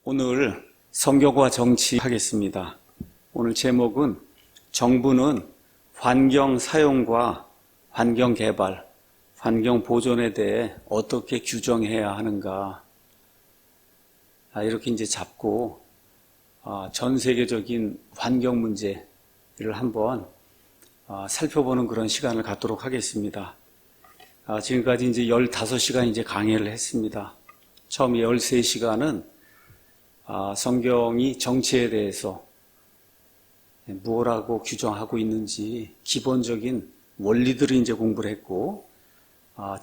오늘 성경과 정치 하겠습니다. 오늘 제목은 정부는 환경 사용과 환경 개발, 환경 보존에 대해 어떻게 규정해야 하는가. 이렇게 이제 잡고 전 세계적인 환경 문제를 한번 살펴보는 그런 시간을 갖도록 하겠습니다. 지금까지 이제 15시간 이제 강의를 했습니다. 처음 13시간은 성경이 정치에 대해서 무엇라고 규정하고 있는지 기본적인 원리들을 이제 공부를 했고,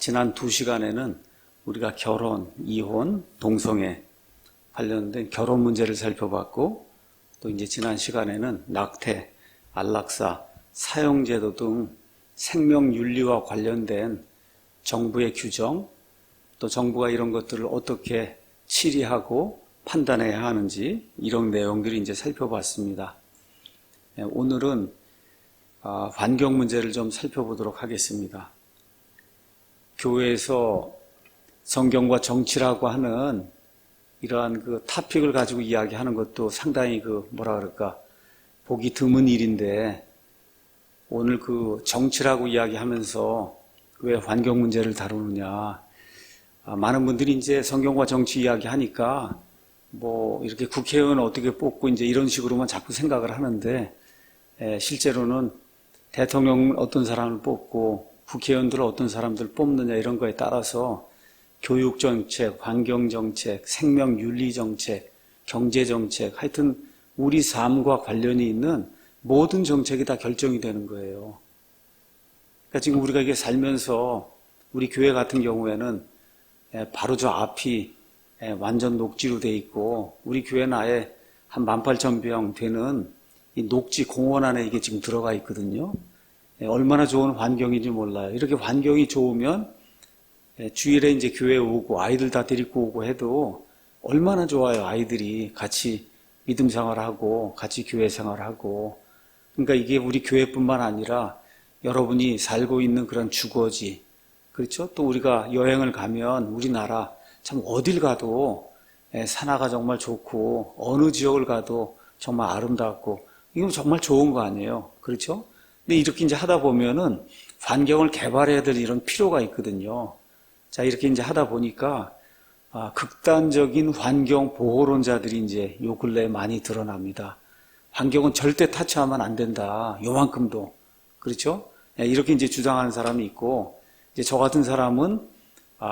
지난 2시간에는 우리가 결혼, 이혼, 동성애 관련된 결혼 문제를 살펴봤고, 또 이제 지난 시간에는 낙태, 안락사, 사형제도 등 생명윤리와 관련된 정부의 규정, 또 정부가 이런 것들을 어떻게 치리하고 판단해야 하는지 이런 내용들을 이제 살펴봤습니다. 오늘은 환경 문제를 좀 살펴보도록 하겠습니다. 교회에서 성경과 정치라고 하는 이러한 그 토픽을 가지고 이야기하는 것도 상당히 보기 드문 일인데, 오늘 그 정치라고 이야기하면서 왜 환경 문제를 다루느냐. 많은 분들이 이제 성경과 정치 이야기하니까 이렇게 국회의원 어떻게 뽑고 이제 이런 식으로만 자꾸 생각을 하는데, 실제로는 대통령 어떤 사람을 뽑고 국회의원들을 어떤 사람들 뽑느냐 이런 거에 따라서 교육정책, 환경정책, 생명윤리정책, 경제정책, 하여튼 우리 삶과 관련이 있는 모든 정책이 다 결정이 되는 거예요. 그러니까 지금 우리가 이게 살면서 우리 교회 같은 경우에는 바로 저 앞이 완전 녹지로 돼 있고, 우리 교회는 아예 한 18,000병 되는 이 녹지 공원 안에 이게 지금 들어가 있거든요. 얼마나 좋은 환경인지 몰라요. 이렇게 환경이 좋으면 주일에 이제 교회 오고 아이들 다 데리고 오고 해도 얼마나 좋아요. 아이들이 같이 믿음 생활하고 같이 교회 생활하고. 그러니까 이게 우리 교회뿐만 아니라 여러분이 살고 있는 그런 주거지, 그렇죠? 또 우리가 여행을 가면 우리나라 참 어딜 가도 산하가 정말 좋고 어느 지역을 가도 정말 아름답고 이건 정말 좋은 거 아니에요, 그렇죠? 근데 이렇게 이제 하다 보면은 환경을 개발해야 될 이런 필요가 있거든요. 자, 이렇게 이제 하다 보니까 극단적인 환경 보호론자들이 이제 요 근래에 많이 드러납니다. 환경은 절대 타치하면 안 된다, 요만큼도, 그렇죠? 이렇게 이제 주장하는 사람이 있고, 이제 저 같은 사람은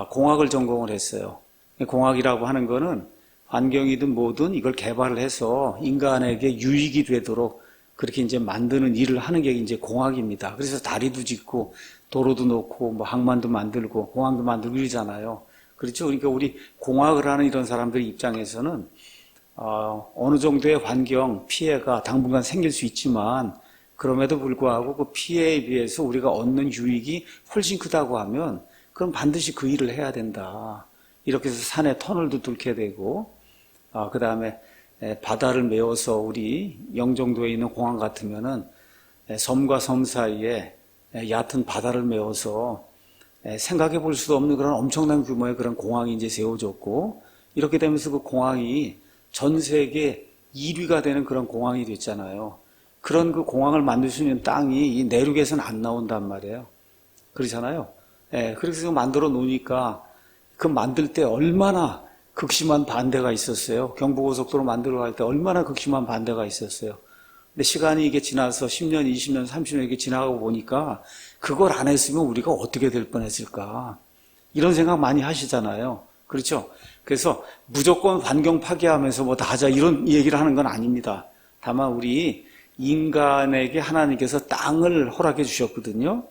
공학을 전공을 했어요. 공학이라고 하는 거는 환경이든 뭐든 이걸 개발을 해서 인간에게 유익이 되도록 그렇게 이제 만드는 일을 하는 게 이제 공학입니다. 그래서 다리도 짓고 도로도 놓고 항만도 만들고 공항도 만들고 이러잖아요. 그렇죠? 그러니까 우리 공학을 하는 이런 사람들 입장에서는 어느 정도의 환경 피해가 당분간 생길 수 있지만, 그럼에도 불구하고 그 피해에 비해서 우리가 얻는 유익이 훨씬 크다고 하면 그럼 반드시 그 일을 해야 된다. 이렇게 해서 산에 터널도 뚫게 되고, 그 다음에 바다를 메워서 우리 영종도에 있는 공항 같으면은 섬과 섬 사이에 얕은 바다를 메워서 생각해 볼 수도 없는 그런 엄청난 규모의 그런 공항이 이제 세워졌고, 이렇게 되면서 그 공항이 전 세계 1위가 되는 그런 공항이 됐잖아요. 그런 그 공항을 만들 수 있는 땅이 이 내륙에서는 안 나온단 말이에요. 그렇잖아요. 그래서 만들어 놓으니까 그 만들 때 얼마나 극심한 반대가 있었어요. 경부고속도로 만들어 갈 때 얼마나 극심한 반대가 있었어요. 근데 시간이 이게 지나서 10년, 20년, 30년 이렇게 지나가고 보니까 그걸 안 했으면 우리가 어떻게 될 뻔했을까. 이런 생각 많이 하시잖아요. 그렇죠? 그래서 무조건 환경 파괴하면서 다 하자 이런 얘기를 하는 건 아닙니다. 다만 우리 인간에게 하나님께서 땅을 허락해 주셨거든요.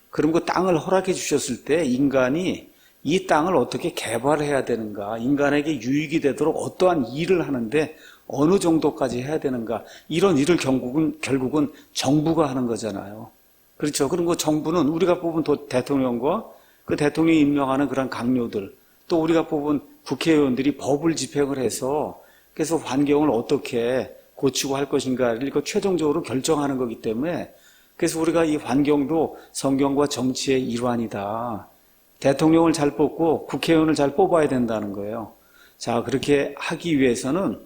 그럼 그 땅을 허락해 주셨을 때 인간이 이 땅을 어떻게 개발해야 되는가, 인간에게 유익이 되도록 어떠한 일을 하는데 어느 정도까지 해야 되는가, 이런 일을 결국은 정부가 하는 거잖아요. 그렇죠? 그럼 그 정부는 우리가 뽑은 대통령과 그 대통령이 임명하는 그런 강요들, 또 우리가 뽑은 국회의원들이 법을 집행을 해서 그래서 환경을 어떻게 고치고 할 것인가를 최종적으로 결정하는 거기 때문에, 그래서 우리가 이 환경도 성경과 정치의 일환이다. 대통령을 잘 뽑고 국회의원을 잘 뽑아야 된다는 거예요. 자, 그렇게 하기 위해서는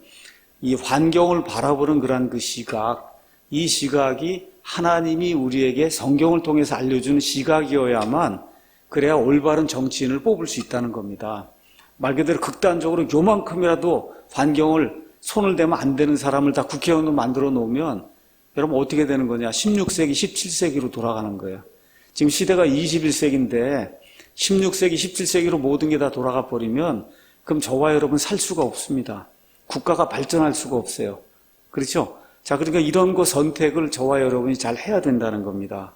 이 환경을 바라보는 그러한 그 시각, 이 시각이 하나님이 우리에게 성경을 통해서 알려주는 시각이어야만 그래야 올바른 정치인을 뽑을 수 있다는 겁니다. 말 그대로 극단적으로 요만큼이라도 환경을 손을 대면 안 되는 사람을 다 국회의원으로 만들어 놓으면 여러분 어떻게 되는 거냐? 16세기, 17세기로 돌아가는 거예요. 지금 시대가 21세기인데 16세기, 17세기로 모든 게 다 돌아가 버리면 그럼 저와 여러분 살 수가 없습니다. 국가가 발전할 수가 없어요. 그렇죠? 자, 그러니까 이런 거 선택을 저와 여러분이 잘 해야 된다는 겁니다.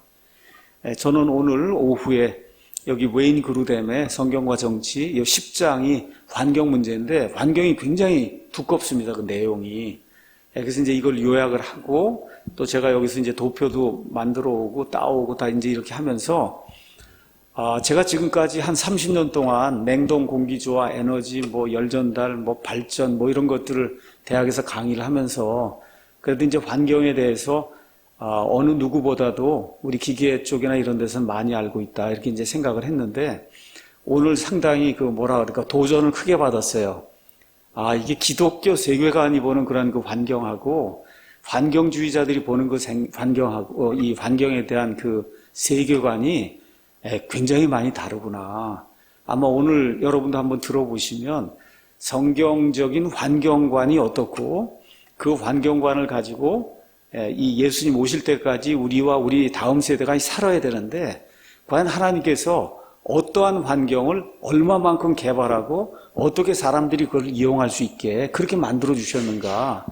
저는 오늘 오후에 여기 웨인 그루뎀의 성경과 정치 이 10장이 환경 문제인데 환경이 굉장히 두껍습니다. 그 내용이. 그래서 이제 이걸 요약을 하고 또 제가 여기서 이제 도표도 만들어 오고 따오고 다 이제 이렇게 하면서 제가 지금까지 한 30년 동안 냉동 공기조화, 에너지, 열전달, 발전, 이런 것들을 대학에서 강의를 하면서 그래도 이제 환경에 대해서 어느 누구보다도 우리 기계 쪽이나 이런 데서는 많이 알고 있다. 이렇게 이제 생각을 했는데 오늘 상당히 도전을 크게 받았어요. 이게 기독교 세계관이 보는 그런 그 환경하고 환경주의자들이 보는 그 환경하고 이 환경에 대한 그 세계관이 굉장히 많이 다르구나. 아마 오늘 여러분도 한번 들어보시면 성경적인 환경관이 어떻고 그 환경관을 가지고 이 예수님 오실 때까지 우리와 우리 다음 세대가 살아야 되는데 과연 하나님께서 어떠한 환경을 얼마만큼 개발하고 어떻게 사람들이 그걸 이용할 수 있게 그렇게 만들어 주셨는가.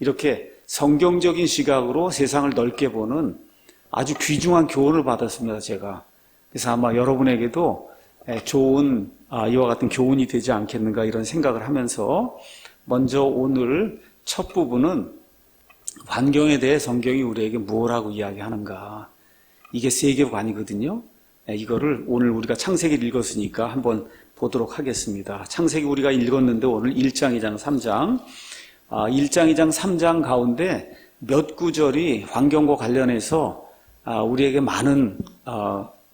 이렇게 성경적인 시각으로 세상을 넓게 보는 아주 귀중한 교훈을 받았습니다, 제가. 그래서 아마 여러분에게도 좋은 이와 같은 교훈이 되지 않겠는가 이런 생각을 하면서 먼저 오늘 첫 부분은 환경에 대해 성경이 우리에게 무엇라고 이야기하는가. 이게 세계관이거든요. 이거를 오늘 우리가 창세기를 읽었으니까 한번 보도록 하겠습니다. 창세기 우리가 읽었는데 오늘 1장, 2장, 3장 1장, 2장, 3장 가운데 몇 구절이 환경과 관련해서 우리에게 많은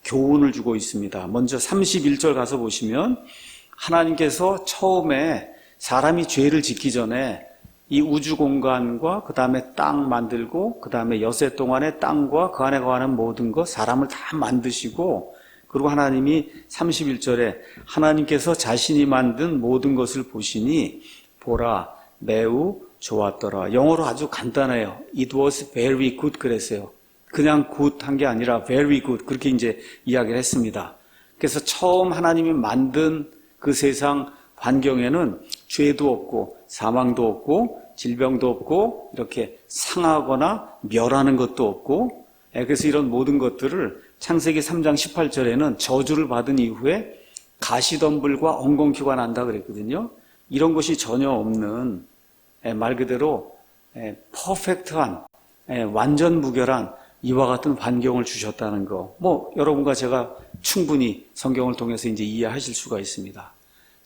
교훈을 주고 있습니다. 먼저 31절 가서 보시면 하나님께서 처음에 사람이 죄를 짓기 전에 이 우주 공간과 그 다음에 땅 만들고 그 다음에 여세 동안의 땅과 그 안에 거하는 모든 것 사람을 다 만드시고 그리고 하나님이 31절에 하나님께서 자신이 만든 모든 것을 보시니 보라 매우 좋았더라. 영어로 아주 간단해요. It was very good 그랬어요. 그냥 good 한 게 아니라 very good 그렇게 이제 이야기를 했습니다. 그래서 처음 하나님이 만든 그 세상 환경에는 죄도 없고 사망도 없고 질병도 없고 이렇게 상하거나 멸하는 것도 없고 그래서 이런 모든 것들을 창세기 3장 18절에는 저주를 받은 이후에 가시덤불과 엉겅퀴가 난다 그랬거든요. 이런 것이 전혀 없는 말 그대로 퍼펙트한 완전 무결한 이와 같은 환경을 주셨다는 거. 여러분과 제가 충분히 성경을 통해서 이제 이해하실 수가 있습니다.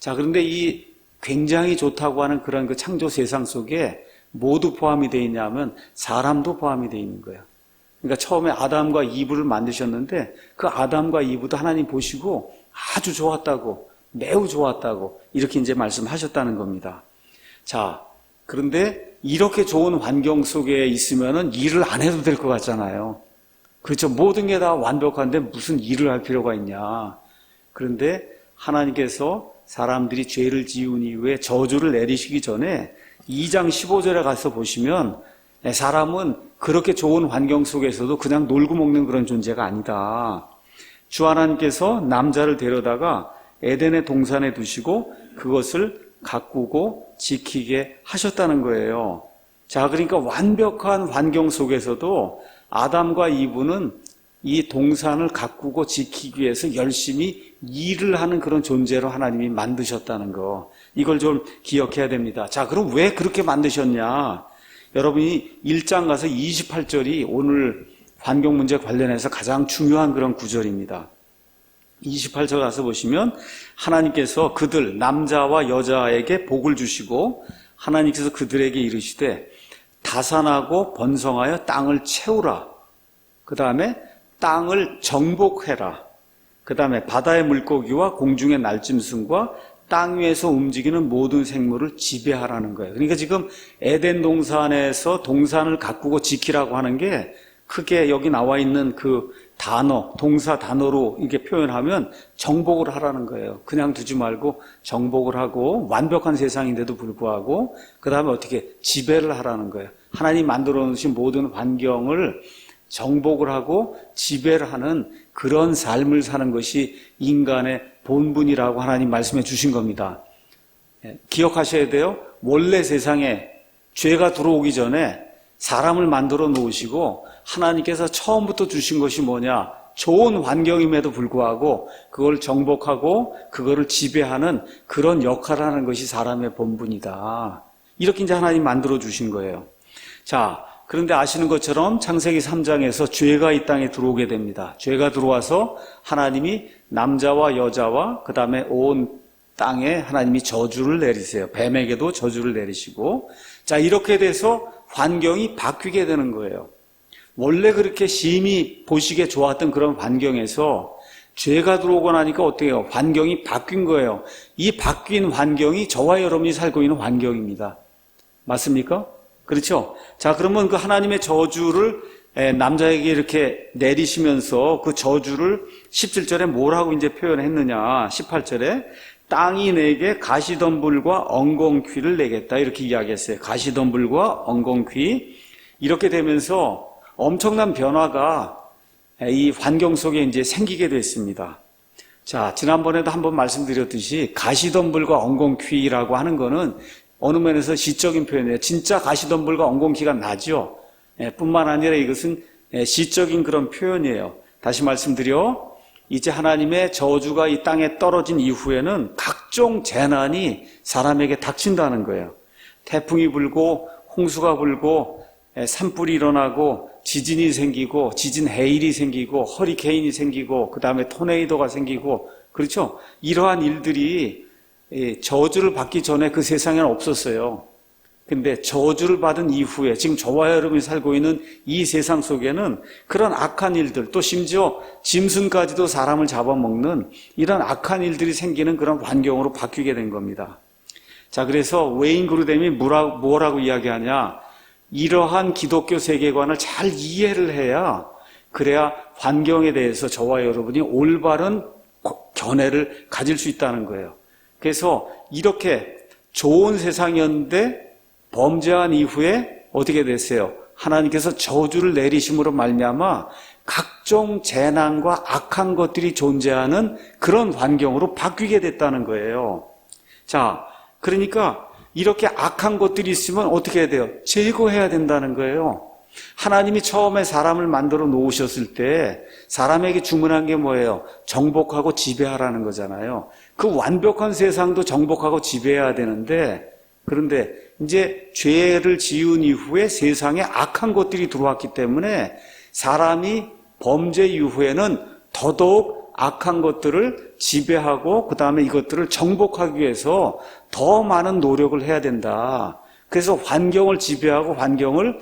자, 그런데 이 굉장히 좋다고 하는 그런 그 창조 세상 속에 모두 포함이 되어 있냐면 사람도 포함이 되어 있는 거예요. 그러니까 처음에 아담과 이브를 만드셨는데 그 아담과 이브도 하나님 보시고 아주 좋았다고, 매우 좋았다고 이렇게 이제 말씀하셨다는 겁니다. 자, 그런데 이렇게 좋은 환경 속에 있으면은 일을 안 해도 될 것 같잖아요. 그렇죠. 모든 게 다 완벽한데 무슨 일을 할 필요가 있냐. 그런데 하나님께서 사람들이 죄를 지은 이후에 저주를 내리시기 전에 2장 15절에 가서 보시면 사람은 그렇게 좋은 환경 속에서도 그냥 놀고 먹는 그런 존재가 아니다. 주 하나님께서 남자를 데려다가 에덴의 동산에 두시고 그것을 가꾸고 지키게 하셨다는 거예요. 자, 그러니까 완벽한 환경 속에서도 아담과 이브는 이 동산을 가꾸고 지키기 위해서 열심히 일을 하는 그런 존재로 하나님이 만드셨다는 거. 이걸 좀 기억해야 됩니다. 자, 그럼 왜 그렇게 만드셨냐? 여러분이 1장 가서 28절이 오늘 환경 문제 관련해서 가장 중요한 그런 구절입니다. 28절 가서 보시면 하나님께서 그들 남자와 여자에게 복을 주시고 하나님께서 그들에게 이르시되 다산하고 번성하여 땅을 채우라. 그 다음에 땅을 정복해라. 그 다음에 바다의 물고기와 공중의 날짐승과 땅 위에서 움직이는 모든 생물을 지배하라는 거예요. 그러니까 지금 에덴 동산에서 동산을 가꾸고 지키라고 하는 게 크게 여기 나와 있는 그 단어, 동사 단어로 이게 표현하면 정복을 하라는 거예요. 그냥 두지 말고 정복을 하고 완벽한 세상인데도 불구하고 그 다음에 어떻게 지배를 하라는 거예요. 하나님 만들어 놓으신 모든 환경을 정복을 하고 지배를 하는 그런 삶을 사는 것이 인간의 본분이라고 하나님 말씀해 주신 겁니다. 기억하셔야 돼요. 원래 세상에 죄가 들어오기 전에 사람을 만들어 놓으시고 하나님께서 처음부터 주신 것이 뭐냐? 좋은 환경임에도 불구하고 그걸 정복하고 그거를 지배하는 그런 역할을 하는 것이 사람의 본분이다. 이렇게 이제 하나님 만들어 주신 거예요. 자, 그런데 아시는 것처럼 창세기 3장에서 죄가 이 땅에 들어오게 됩니다. 죄가 들어와서 하나님이 남자와 여자와 그 다음에 온 땅에 하나님이 저주를 내리세요. 뱀에게도 저주를 내리시고, 자, 이렇게 돼서 환경이 바뀌게 되는 거예요. 원래 그렇게 심히 보시기에 좋았던 그런 환경에서 죄가 들어오고 나니까 어떻게 해요? 환경이 바뀐 거예요. 이 바뀐 환경이 저와 여러분이 살고 있는 환경입니다. 맞습니까? 그렇죠? 자, 그러면 그 하나님의 저주를 남자에게 이렇게 내리시면서 그 저주를 17절에 뭐라고 이제 표현했느냐? 18절에 땅이 내게 가시덤불과 엉겅퀴를 내겠다 이렇게 이야기했어요. 가시덤불과 엉겅퀴. 이렇게 되면서 엄청난 변화가 이 환경 속에 이제 생기게 됐습니다. 자, 지난번에도 한번 말씀드렸듯이 가시덤불과 엉겅퀴라고 하는 거는 어느 면에서 시적인 표현이에요. 진짜 가시덤불과 엉겅퀴가 나죠. 뿐만 아니라 이것은 시적인 그런 표현이에요. 다시 말씀드려, 이제 하나님의 저주가 이 땅에 떨어진 이후에는 각종 재난이 사람에게 닥친다는 거예요. 태풍이 불고 홍수가 불고 산불이 일어나고 지진이 생기고 지진 해일이 생기고 허리케인이 생기고 그 다음에 토네이도가 생기고, 그렇죠? 이러한 일들이 저주를 받기 전에 그 세상에는 없었어요. 근데 저주를 받은 이후에 지금 저와 여러분이 살고 있는 이 세상 속에는 그런 악한 일들, 또 심지어 짐승까지도 사람을 잡아먹는 이런 악한 일들이 생기는 그런 환경으로 바뀌게 된 겁니다. 자, 그래서 웨인 그루뎀이 뭐라고 이야기하냐? 이러한 기독교 세계관을 잘 이해를 해야, 그래야 환경에 대해서 저와 여러분이 올바른 견해를 가질 수 있다는 거예요. 그래서 이렇게 좋은 세상이었는데 범죄한 이후에 어떻게 됐어요? 하나님께서 저주를 내리심으로 말미암아 각종 재난과 악한 것들이 존재하는 그런 환경으로 바뀌게 됐다는 거예요. 자, 그러니까 이렇게 악한 것들이 있으면 어떻게 해야 돼요? 제거해야 된다는 거예요. 하나님이 처음에 사람을 만들어 놓으셨을 때 사람에게 주문한 게 뭐예요? 정복하고 지배하라는 거잖아요. 그 완벽한 세상도 정복하고 지배해야 되는데, 그런데 이제 죄를 지은 이후에 세상에 악한 것들이 들어왔기 때문에 사람이 범죄 이후에는 더더욱 악한 것들을 지배하고 그 다음에 이것들을 정복하기 위해서 더 많은 노력을 해야 된다. 그래서 환경을 지배하고 환경을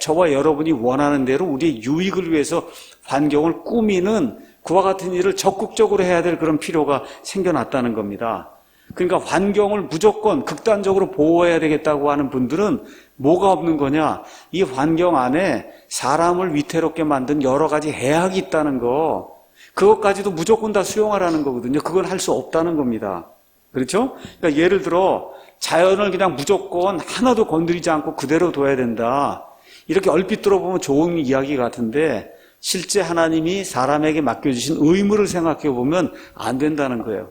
저와 여러분이 원하는 대로 우리의 유익을 위해서 환경을 꾸미는 그와 같은 일을 적극적으로 해야 될 그런 필요가 생겨났다는 겁니다. 그러니까 환경을 무조건 극단적으로 보호해야 되겠다고 하는 분들은 뭐가 없는 거냐? 이 환경 안에 사람을 위태롭게 만든 여러 가지 해악이 있다는 거, 그것까지도 무조건 다 수용하라는 거거든요. 그건 할 수 없다는 겁니다. 그렇죠? 그러니까 예를 들어 자연을 그냥 무조건 하나도 건드리지 않고 그대로 둬야 된다. 이렇게 얼핏 들어보면 좋은 이야기 같은데 실제 하나님이 사람에게 맡겨주신 의무를 생각해 보면 안 된다는 거예요.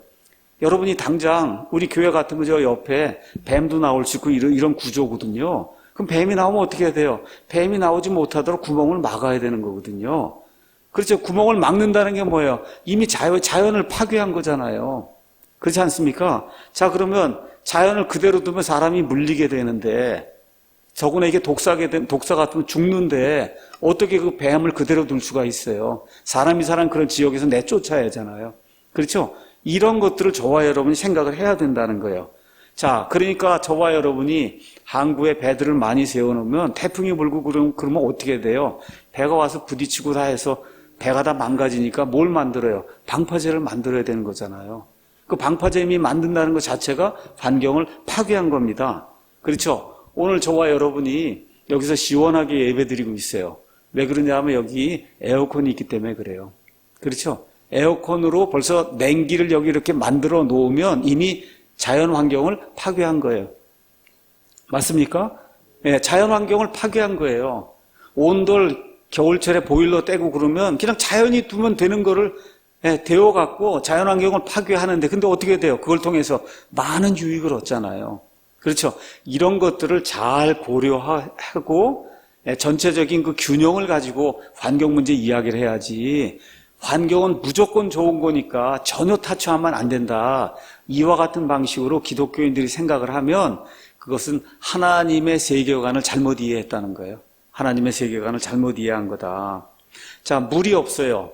여러분이 당장 우리 교회 같은 저 옆에 뱀도 나올 수 있고 이런 구조거든요. 그럼 뱀이 나오면 어떻게 해야 돼요? 뱀이 나오지 못하도록 구멍을 막아야 되는 거거든요. 그렇죠? 구멍을 막는다는 게 뭐예요? 이미 자연을 파괴한 거잖아요. 그렇지 않습니까? 자, 그러면 자연을 그대로 두면 사람이 물리게 되는데, 더구나 이게 독사 같으면 죽는데 어떻게 그 뱀을 그대로 둘 수가 있어요? 사람이 사는 그런 지역에서 내쫓아야 하잖아요. 그렇죠? 이런 것들을 저와 여러분이 생각을 해야 된다는 거예요. 자, 그러니까 저와 여러분이 항구에 배들을 많이 세워놓으면 태풍이 불고 그러면 어떻게 돼요? 배가 와서 부딪히고 다 해서 배가 다 망가지니까 뭘 만들어요? 방파제를 만들어야 되는 거잖아요. 그 방파제미 만든다는 것 자체가 환경을 파괴한 겁니다. 그렇죠? 오늘 저와 여러분이 여기서 시원하게 예배드리고 있어요. 왜 그러냐면 여기 에어컨이 있기 때문에 그래요. 그렇죠? 에어컨으로 벌써 냉기를 여기 이렇게 만들어 놓으면 이미 자연 환경을 파괴한 거예요. 맞습니까? 네, 자연 환경을 파괴한 거예요. 온돌 겨울철에 보일러 떼고 그러면 그냥 자연이 두면 되는 거를 데워갖고 자연 환경을 파괴하는데, 근데 어떻게 돼요? 그걸 통해서 많은 유익을 얻잖아요. 그렇죠? 이런 것들을 잘 고려하고 전체적인 그 균형을 가지고 환경 문제 이야기를 해야지, 환경은 무조건 좋은 거니까 전혀 타치하면 안 된다, 이와 같은 방식으로 기독교인들이 생각을 하면 그것은 하나님의 세계관을 잘못 이해했다는 거예요. 하나님의 세계관을 잘못 이해한 거다. 자, 물이 없어요.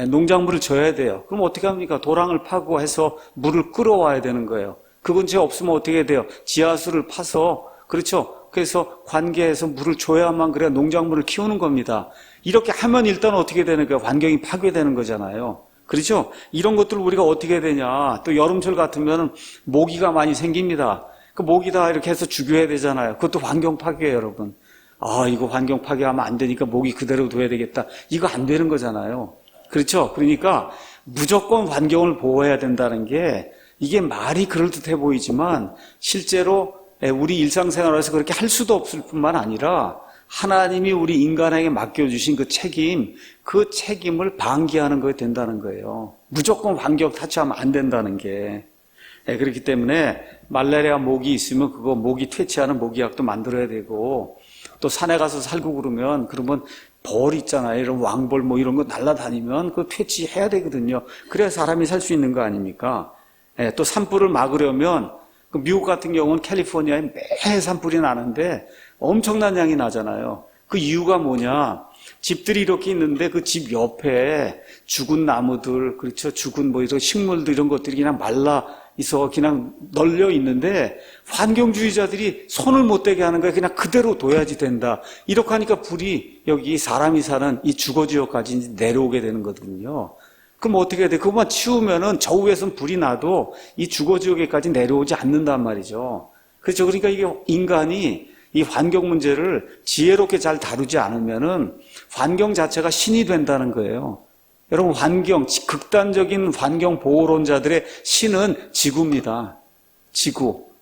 농작물을 져야 돼요. 그럼 어떻게 합니까? 도랑을 파고 해서 물을 끌어와야 되는 거예요. 그 근처에 없으면 어떻게 돼요? 지하수를 파서, 그렇죠? 그래서 관계해서 물을 줘야만 그래야 농작물을 키우는 겁니다. 이렇게 하면 일단 어떻게 되는 거예요? 환경이 파괴되는 거잖아요. 그렇죠? 이런 것들을 우리가 어떻게 해야 되냐? 또 여름철 같으면 모기가 많이 생깁니다. 그 모기다 이렇게 해서 죽여야 되잖아요. 그것도 환경 파괴예요, 여러분. 아, 이거 환경 파괴하면 안 되니까 모기 그대로 둬야 되겠다. 이거 안 되는 거잖아요. 그렇죠? 그러니까 무조건 환경을 보호해야 된다는 게, 이게 말이 그럴듯해 보이지만 실제로 우리 일상생활에서 그렇게 할 수도 없을 뿐만 아니라 하나님이 우리 인간에게 맡겨주신 그 책임을 방기하는 거에 된다는 거예요. 무조건 환경 타치하면 안 된다는 게. 그렇기 때문에 말라리아 모기 있으면 그거 모기 퇴치하는 모기약도 만들어야 되고, 또 산에 가서 살고 그러면 벌 있잖아요. 이런 왕벌 뭐 이런 거 날아다니면 그거 퇴치해야 되거든요. 그래야 사람이 살 수 있는 거 아닙니까? 또 산불을 막으려면, 그 미국 같은 경우는 캘리포니아에 매 산불이 나는데 엄청난 양이 나잖아요. 그 이유가 뭐냐? 집들이 이렇게 있는데 그 집 옆에 죽은 나무들, 그렇죠? 죽은 뭐 이런 식물들 이런 것들이 그냥 말라 있어 그냥 널려 있는데 환경주의자들이 손을 못 대게 하는 거야. 그냥 그대로 둬야지 된다. 이렇게 하니까 불이 여기 사람이 사는 이 주거지역까지 내려오게 되는 거거든요. 그럼 어떻게 해야 돼? 그것만 치우면은 저 위에선 불이 나도 이 주거지역에까지 내려오지 않는단 말이죠. 그렇죠. 그러니까 이게 인간이 이 환경 문제를 지혜롭게 잘 다루지 않으면은 환경 자체가 신이 된다는 거예요. 여러분, 극단적인 환경 보호론자들의 신은 지구입니다.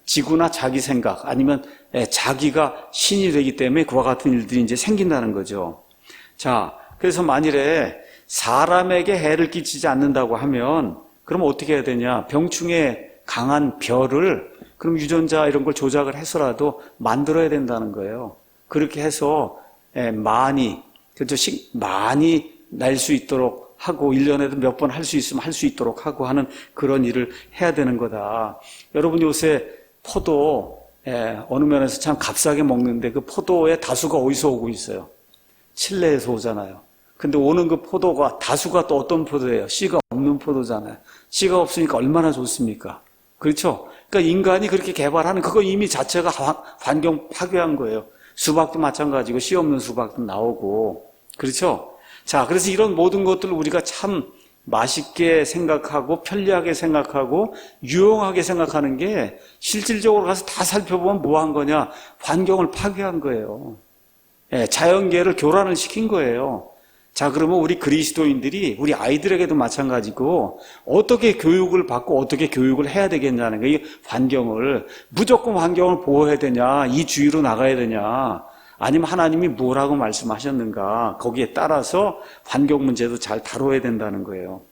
지구나 자기 생각, 아니면 자기가 신이 되기 때문에 그와 같은 일들이 이제 생긴다는 거죠. 자, 그래서 만일에 사람에게 해를 끼치지 않는다고 하면, 그럼 어떻게 해야 되냐? 병충해 강한 벼를, 그럼 유전자 이런 걸 조작을 해서라도 만들어야 된다는 거예요. 그렇게 해서 많이 날 수 있도록 하고, 1년에도 몇 번 할 수 있으면 할 수 있도록 하고 하는 그런 일을 해야 되는 거다. 여러분, 요새 포도 어느 면에서 참 값싸게 먹는데 그 포도의 다수가 어디서 오고 있어요? 칠레에서 오잖아요. 근데 오는 그 포도가 다수가 또 어떤 포도예요? 씨가 없는 포도잖아요. 씨가 없으니까 얼마나 좋습니까? 그렇죠? 그러니까 인간이 그렇게 개발하는 그거 이미 자체가 환경 파괴한 거예요. 수박도 마찬가지고 씨 없는 수박도 나오고. 그렇죠? 자, 그래서 이런 모든 것들을 우리가 참 맛있게 생각하고 편리하게 생각하고 유용하게 생각하는 게 실질적으로 가서 다 살펴보면 뭐 한 거냐? 환경을 파괴한 거예요. 자연계를 교란을 시킨 거예요. 자, 그러면 우리 그리스도인들이 우리 아이들에게도 마찬가지고 어떻게 교육을 받고 어떻게 교육을 해야 되겠냐는 거예요. 이 환경을 무조건 환경을 보호해야 되냐, 이 주의로 나가야 되냐, 아니면 하나님이 뭐라고 말씀하셨는가, 거기에 따라서 환경 문제도 잘 다뤄야 된다는 거예요.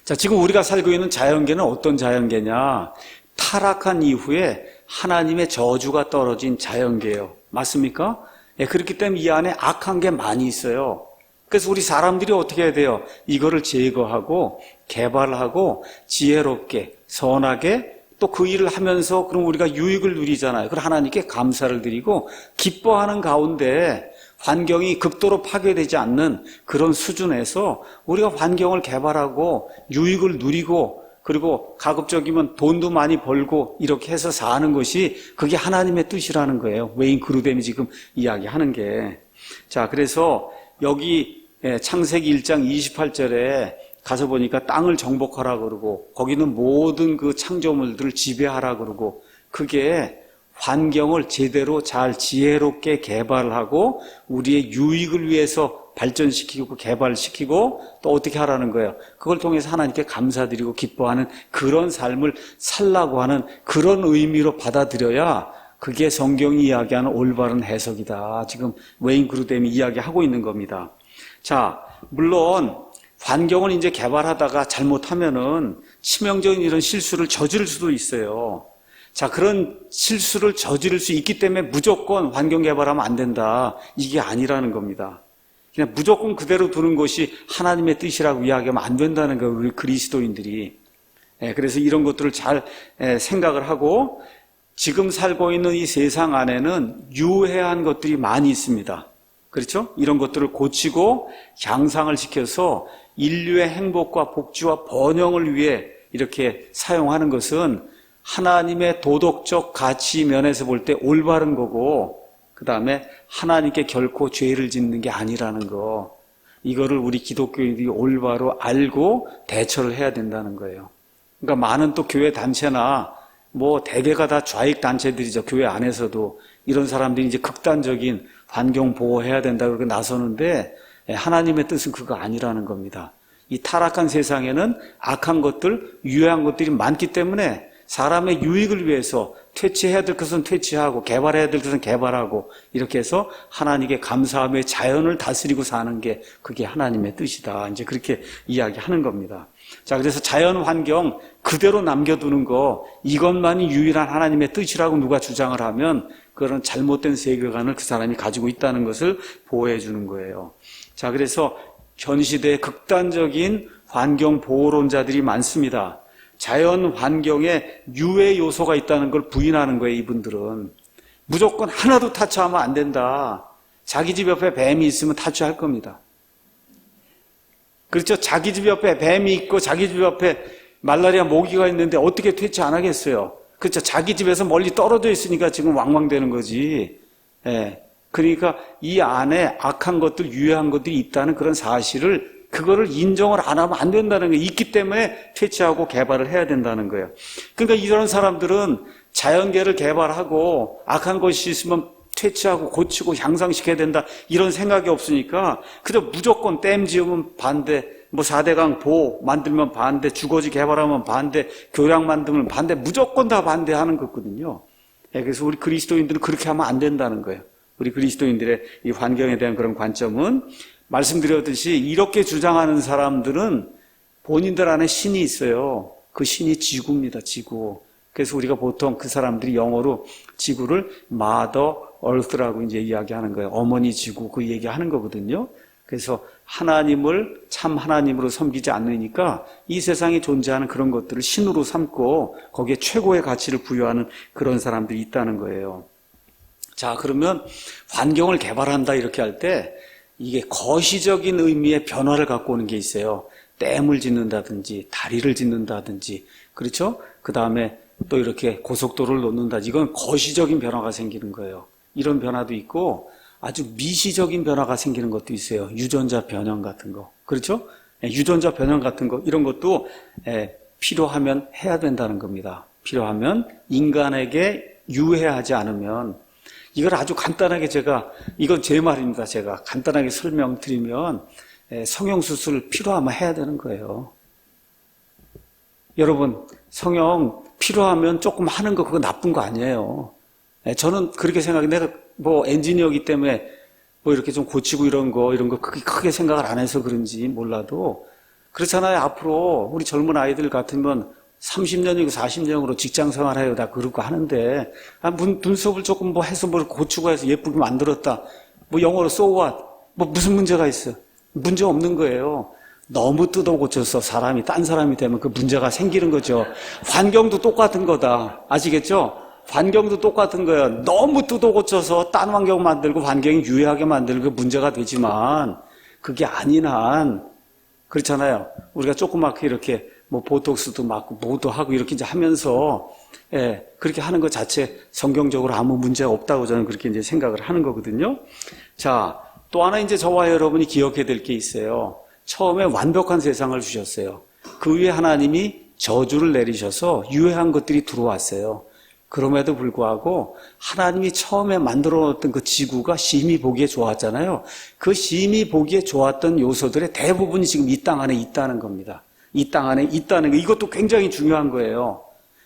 자, 지금 우리가 살고 있는 자연계는 어떤 자연계냐? 타락한 이후에 하나님의 저주가 떨어진 자연계예요. 맞습니까? 그렇기 때문에 이 안에 악한 게 많이 있어요. 그래서 우리 사람들이 어떻게 해야 돼요? 이거를 제거하고 개발하고 지혜롭게 선하게 또 그 일을 하면서 그럼 우리가 유익을 누리잖아요. 그럼 하나님께 감사를 드리고 기뻐하는 가운데 환경이 극도로 파괴되지 않는 그런 수준에서 우리가 환경을 개발하고 유익을 누리고, 그리고 가급적이면 돈도 많이 벌고 이렇게 해서 사는 것이 그게 하나님의 뜻이라는 거예요. 웨인 그루뎀이 지금 이야기하는 게. 자, 그래서 여기 창세기 1장 28절에 가서 보니까 땅을 정복하라 그러고 거기는 모든 그 창조물들을 지배하라 그러고 그게 환경을 제대로 잘 지혜롭게 개발하고 우리의 유익을 위해서 발전시키고 개발시키고 또 어떻게 하라는 거예요. 그걸 통해서 하나님께 감사드리고 기뻐하는 그런 삶을 살라고 하는 그런 의미로 받아들여야 그게 성경이 이야기하는 올바른 해석이다. 지금 웨인 그루뎀이 이야기하고 있는 겁니다. 자, 물론 환경을 이제 개발하다가 잘못하면은 치명적인 이런 실수를 저지를 수도 있어요. 자, 그런 실수를 저지를 수 있기 때문에 무조건 환경 개발하면 안 된다. 이게 아니라는 겁니다. 그냥 무조건 그대로 두는 것이 하나님의 뜻이라고 이야기하면 안 된다는 거예요. 우리 그리스도인들이. 그래서 이런 것들을 잘 생각을 하고 지금 살고 있는 이 세상 안에는 유해한 것들이 많이 있습니다. 그렇죠? 이런 것들을 고치고 향상을 시켜서 인류의 행복과 복지와 번영을 위해 이렇게 사용하는 것은 하나님의 도덕적 가치 면에서 볼 때 올바른 거고 그 다음에 하나님께 결코 죄를 짓는 게 아니라는 거, 이거를 우리 기독교인들이 올바로 알고 대처를 해야 된다는 거예요. 그러니까 많은 또 교회 단체나 뭐 대개가 다 좌익 단체들이죠. 교회 안에서도 이런 사람들이 이제 극단적인 환경 보호해야 된다고 그렇게 나서는데 하나님의 뜻은 그거 아니라는 겁니다. 이 타락한 세상에는 악한 것들, 유해한 것들이 많기 때문에 사람의 유익을 위해서 퇴치해야 될 것은 퇴치하고 개발해야 될 것은 개발하고 이렇게 해서 하나님께 감사하며 자연을 다스리고 사는 게 그게 하나님의 뜻이다. 이제 그렇게 이야기하는 겁니다. 자, 그래서 자연 환경 그대로 남겨두는 거, 이것만이 유일한 하나님의 뜻이라고 누가 주장을 하면 그런 잘못된 세계관을 그 사람이 가지고 있다는 것을 보호해 주는 거예요. 자, 그래서 현 시대에 극단적인 환경 보호론자들이 많습니다. 자연 환경에 유해 요소가 있다는 걸 부인하는 거예요. 이분들은 무조건 하나도 타치하면 안 된다. 자기 집 옆에 뱀이 있으면 타치할 겁니다. 그렇죠? 자기 집 옆에 뱀이 있고 자기 집 옆에 말라리아 모기가 있는데 어떻게 퇴치 안 하겠어요? 그렇죠? 자기 집에서 멀리 떨어져 있으니까 지금 왕왕대는 거지. 그러니까 이 안에 악한 것들, 유해한 것들이 있다는 그런 사실을, 그거를 인정을 안 하면 안 된다는 거예요. 있기 때문에 퇴치하고 개발을 해야 된다는 거예요. 그러니까 이런 사람들은 자연계를 개발하고 악한 것이 있으면 퇴치하고 고치고 향상시켜야 된다, 이런 생각이 없으니까 그저 무조건 댐 지으면 반대, 뭐 4대강 보호 만들면 반대, 주거지 개발하면 반대, 교량 만들면 반대, 무조건 다 반대하는 거거든요. 그래서 우리 그리스도인들은 그렇게 하면 안 된다는 거예요. 우리 그리스도인들의 이 환경에 대한 그런 관점은, 말씀드렸듯이 이렇게 주장하는 사람들은 본인들 안에 신이 있어요. 그 신이 지구입니다. 지구. 그래서 우리가 보통 그 사람들이 영어로 지구를 Mother Earth라고 이제 이야기하는 거예요. 어머니 지구, 그 얘기하는 거거든요. 그래서 하나님을 참 하나님으로 섬기지 않으니까 이 세상에 존재하는 그런 것들을 신으로 삼고 거기에 최고의 가치를 부여하는 그런 사람들이 있다는 거예요. 자, 그러면 환경을 개발한다 이렇게 할 때 이게 거시적인 의미의 변화를 갖고 오는 게 있어요. 댐을 짓는다든지 다리를 짓는다든지, 그렇죠? 그 다음에 또 이렇게 고속도로를 놓는다. 이건 거시적인 변화가 생기는 거예요. 이런 변화도 있고 아주 미시적인 변화가 생기는 것도 있어요. 유전자 변형 같은 거, 그렇죠? 유전자 변형 같은 거, 이런 것도 필요하면 해야 된다는 겁니다. 필요하면, 인간에게 유해하지 않으면. 이걸 아주 간단하게 이건 제 말입니다. 제가 간단하게 설명드리면 성형수술 필요하면 해야 되는 거예요. 여러분, 성형 필요하면 조금 하는 거 그거 나쁜 거 아니에요. 저는 그렇게 생각해요. 내가 뭐 엔지니어이기 때문에 뭐 이렇게 좀 고치고 이런 거 크게 생각을 안 해서 그런지 몰라도 그렇잖아요. 앞으로 우리 젊은 아이들 같으면 30년이고 40년으로 직장 생활해요. 다 그러고 하는데, 눈썹을 조금 뭐 해서 뭘 고치고 해서 예쁘게 만들었다. 뭐 영어로 so what? 뭐 무슨 문제가 있어? 문제 없는 거예요. 너무 뜯어 고쳐서 사람이 딴 사람이 되면 그 문제가 생기는 거죠. 환경도 똑같은 거다. 아시겠죠? 환경도 똑같은 거예요. 너무 뜯어 고쳐서 딴 환경 만들고 환경이 유해하게 만들고 문제가 되지만, 그게 아닌 한, 그렇잖아요. 우리가 조그맣게 이렇게 뭐 보톡스도 맞고 뭐도 하고 이렇게 이제 하면서 그렇게 하는 것 자체 성경적으로 아무 문제가 없다고 저는 그렇게 이제 생각을 하는 거거든요. 자, 또 하나 이제 저와 여러분이 기억해야 될 게 있어요. 처음에 완벽한 세상을 주셨어요. 그 위에 하나님이 저주를 내리셔서 유해한 것들이 들어왔어요. 그럼에도 불구하고 하나님이 처음에 만들어 놓았던 그 지구가 심히 보기에 좋았잖아요. 그 심히 보기에 좋았던 요소들의 대부분이 지금 이 땅 안에 있다는 겁니다. 이 땅 안에 있다는 거, 이것도 굉장히 중요한 거예요.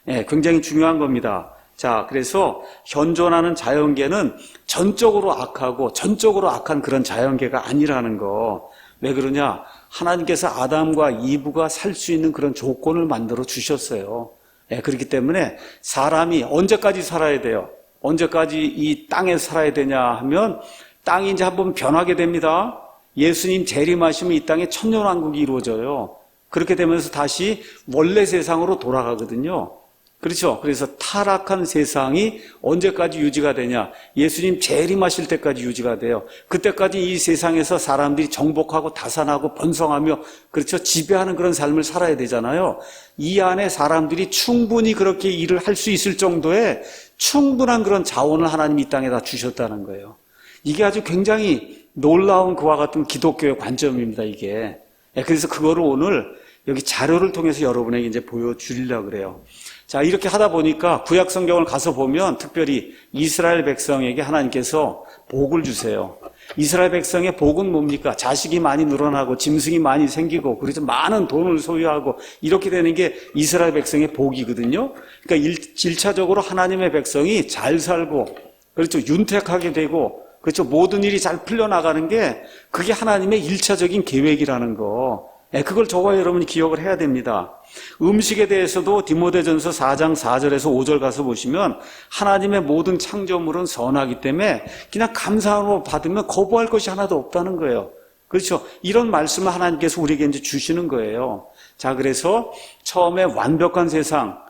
예, 굉장히 중요한 겁니다. 자, 그래서 현존하는 자연계는 전적으로 악하고 전적으로 악한 그런 자연계가 아니라는 거. 왜 그러냐? 하나님께서 아담과 이브가 살 수 있는 그런 조건을 만들어 주셨어요. 예, 그렇기 때문에 사람이 언제까지 살아야 돼요? 언제까지 이 땅에 살아야 되냐 하면 땅이 이제 한번 변하게 됩니다. 예수님 재림하시면 이 땅에 천년왕국이 이루어져요. 그렇게 되면서 다시 원래 세상으로 돌아가거든요. 그렇죠? 그래서 타락한 세상이 언제까지 유지가 되냐? 예수님 재림하실 때까지 유지가 돼요. 그때까지 이 세상에서 사람들이 정복하고 다산하고 번성하며, 그렇죠? 지배하는 그런 삶을 살아야 되잖아요. 이 안에 사람들이 충분히 그렇게 일을 할 수 있을 정도의 충분한 그런 자원을 하나님이 이 땅에다 주셨다는 거예요. 이게 아주 굉장히 놀라운 그와 같은 기독교의 관점입니다, 이게. 그래서 그거를 오늘 여기 자료를 통해서 여러분에게 이제 보여주려고 그래요. 자, 이렇게 하다 보니까 구약 성경을 가서 보면 특별히 이스라엘 백성에게 하나님께서 복을 주세요. 이스라엘 백성의 복은 뭡니까? 자식이 많이 늘어나고 짐승이 많이 생기고 그래서 많은 돈을 소유하고 이렇게 되는 게 이스라엘 백성의 복이거든요. 그러니까 1차적으로 하나님의 백성이 잘 살고, 그렇죠, 윤택하게 되고, 그렇죠, 모든 일이 잘 풀려나가는 게 그게 하나님의 1차적인 계획이라는 거. 그걸 저와 여러분이 기억을 해야 됩니다. 음식에 대해서도 디모데전서 4장 4절에서 5절 가서 보시면 하나님의 모든 창조물은 선하기 때문에 그냥 감사함으로 받으면 거부할 것이 하나도 없다는 거예요. 그렇죠? 이런 말씀을 하나님께서 우리에게 이제 주시는 거예요. 자, 그래서 처음에 완벽한 세상,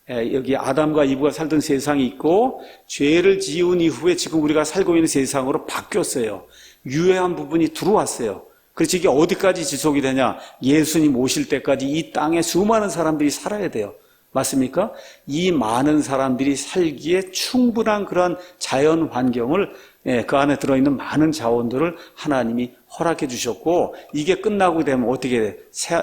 여기 아담과 이브가 살던 세상이 있고 죄를 지은 이후에 지금 우리가 살고 있는 세상으로 바뀌었어요. 유해한 부분이 들어왔어요. 그렇지, 이게 어디까지 지속이 되냐? 예수님 오실 때까지 이 땅에 수많은 사람들이 살아야 돼요. 맞습니까? 이 많은 사람들이 살기에 충분한 그런 자연 환경을, 그 안에 들어있는 많은 자원들을 하나님이 허락해 주셨고, 이게 끝나고 되면 어떻게 돼?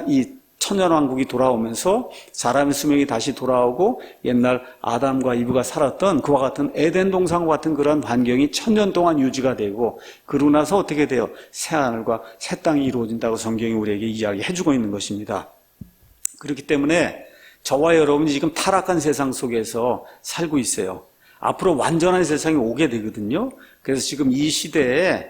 이 천년왕국이 돌아오면서 사람의 수명이 다시 돌아오고 옛날 아담과 이브가 살았던 그와 같은 에덴 동산과 같은 그런 환경이 천년 동안 유지가 되고, 그러고 나서 어떻게 돼요? 새하늘과 새 땅이 이루어진다고 성경이 우리에게 이야기해주고 있는 것입니다. 그렇기 때문에 저와 여러분이 지금 타락한 세상 속에서 살고 있어요. 앞으로 완전한 세상이 오게 되거든요. 그래서 지금 이 시대에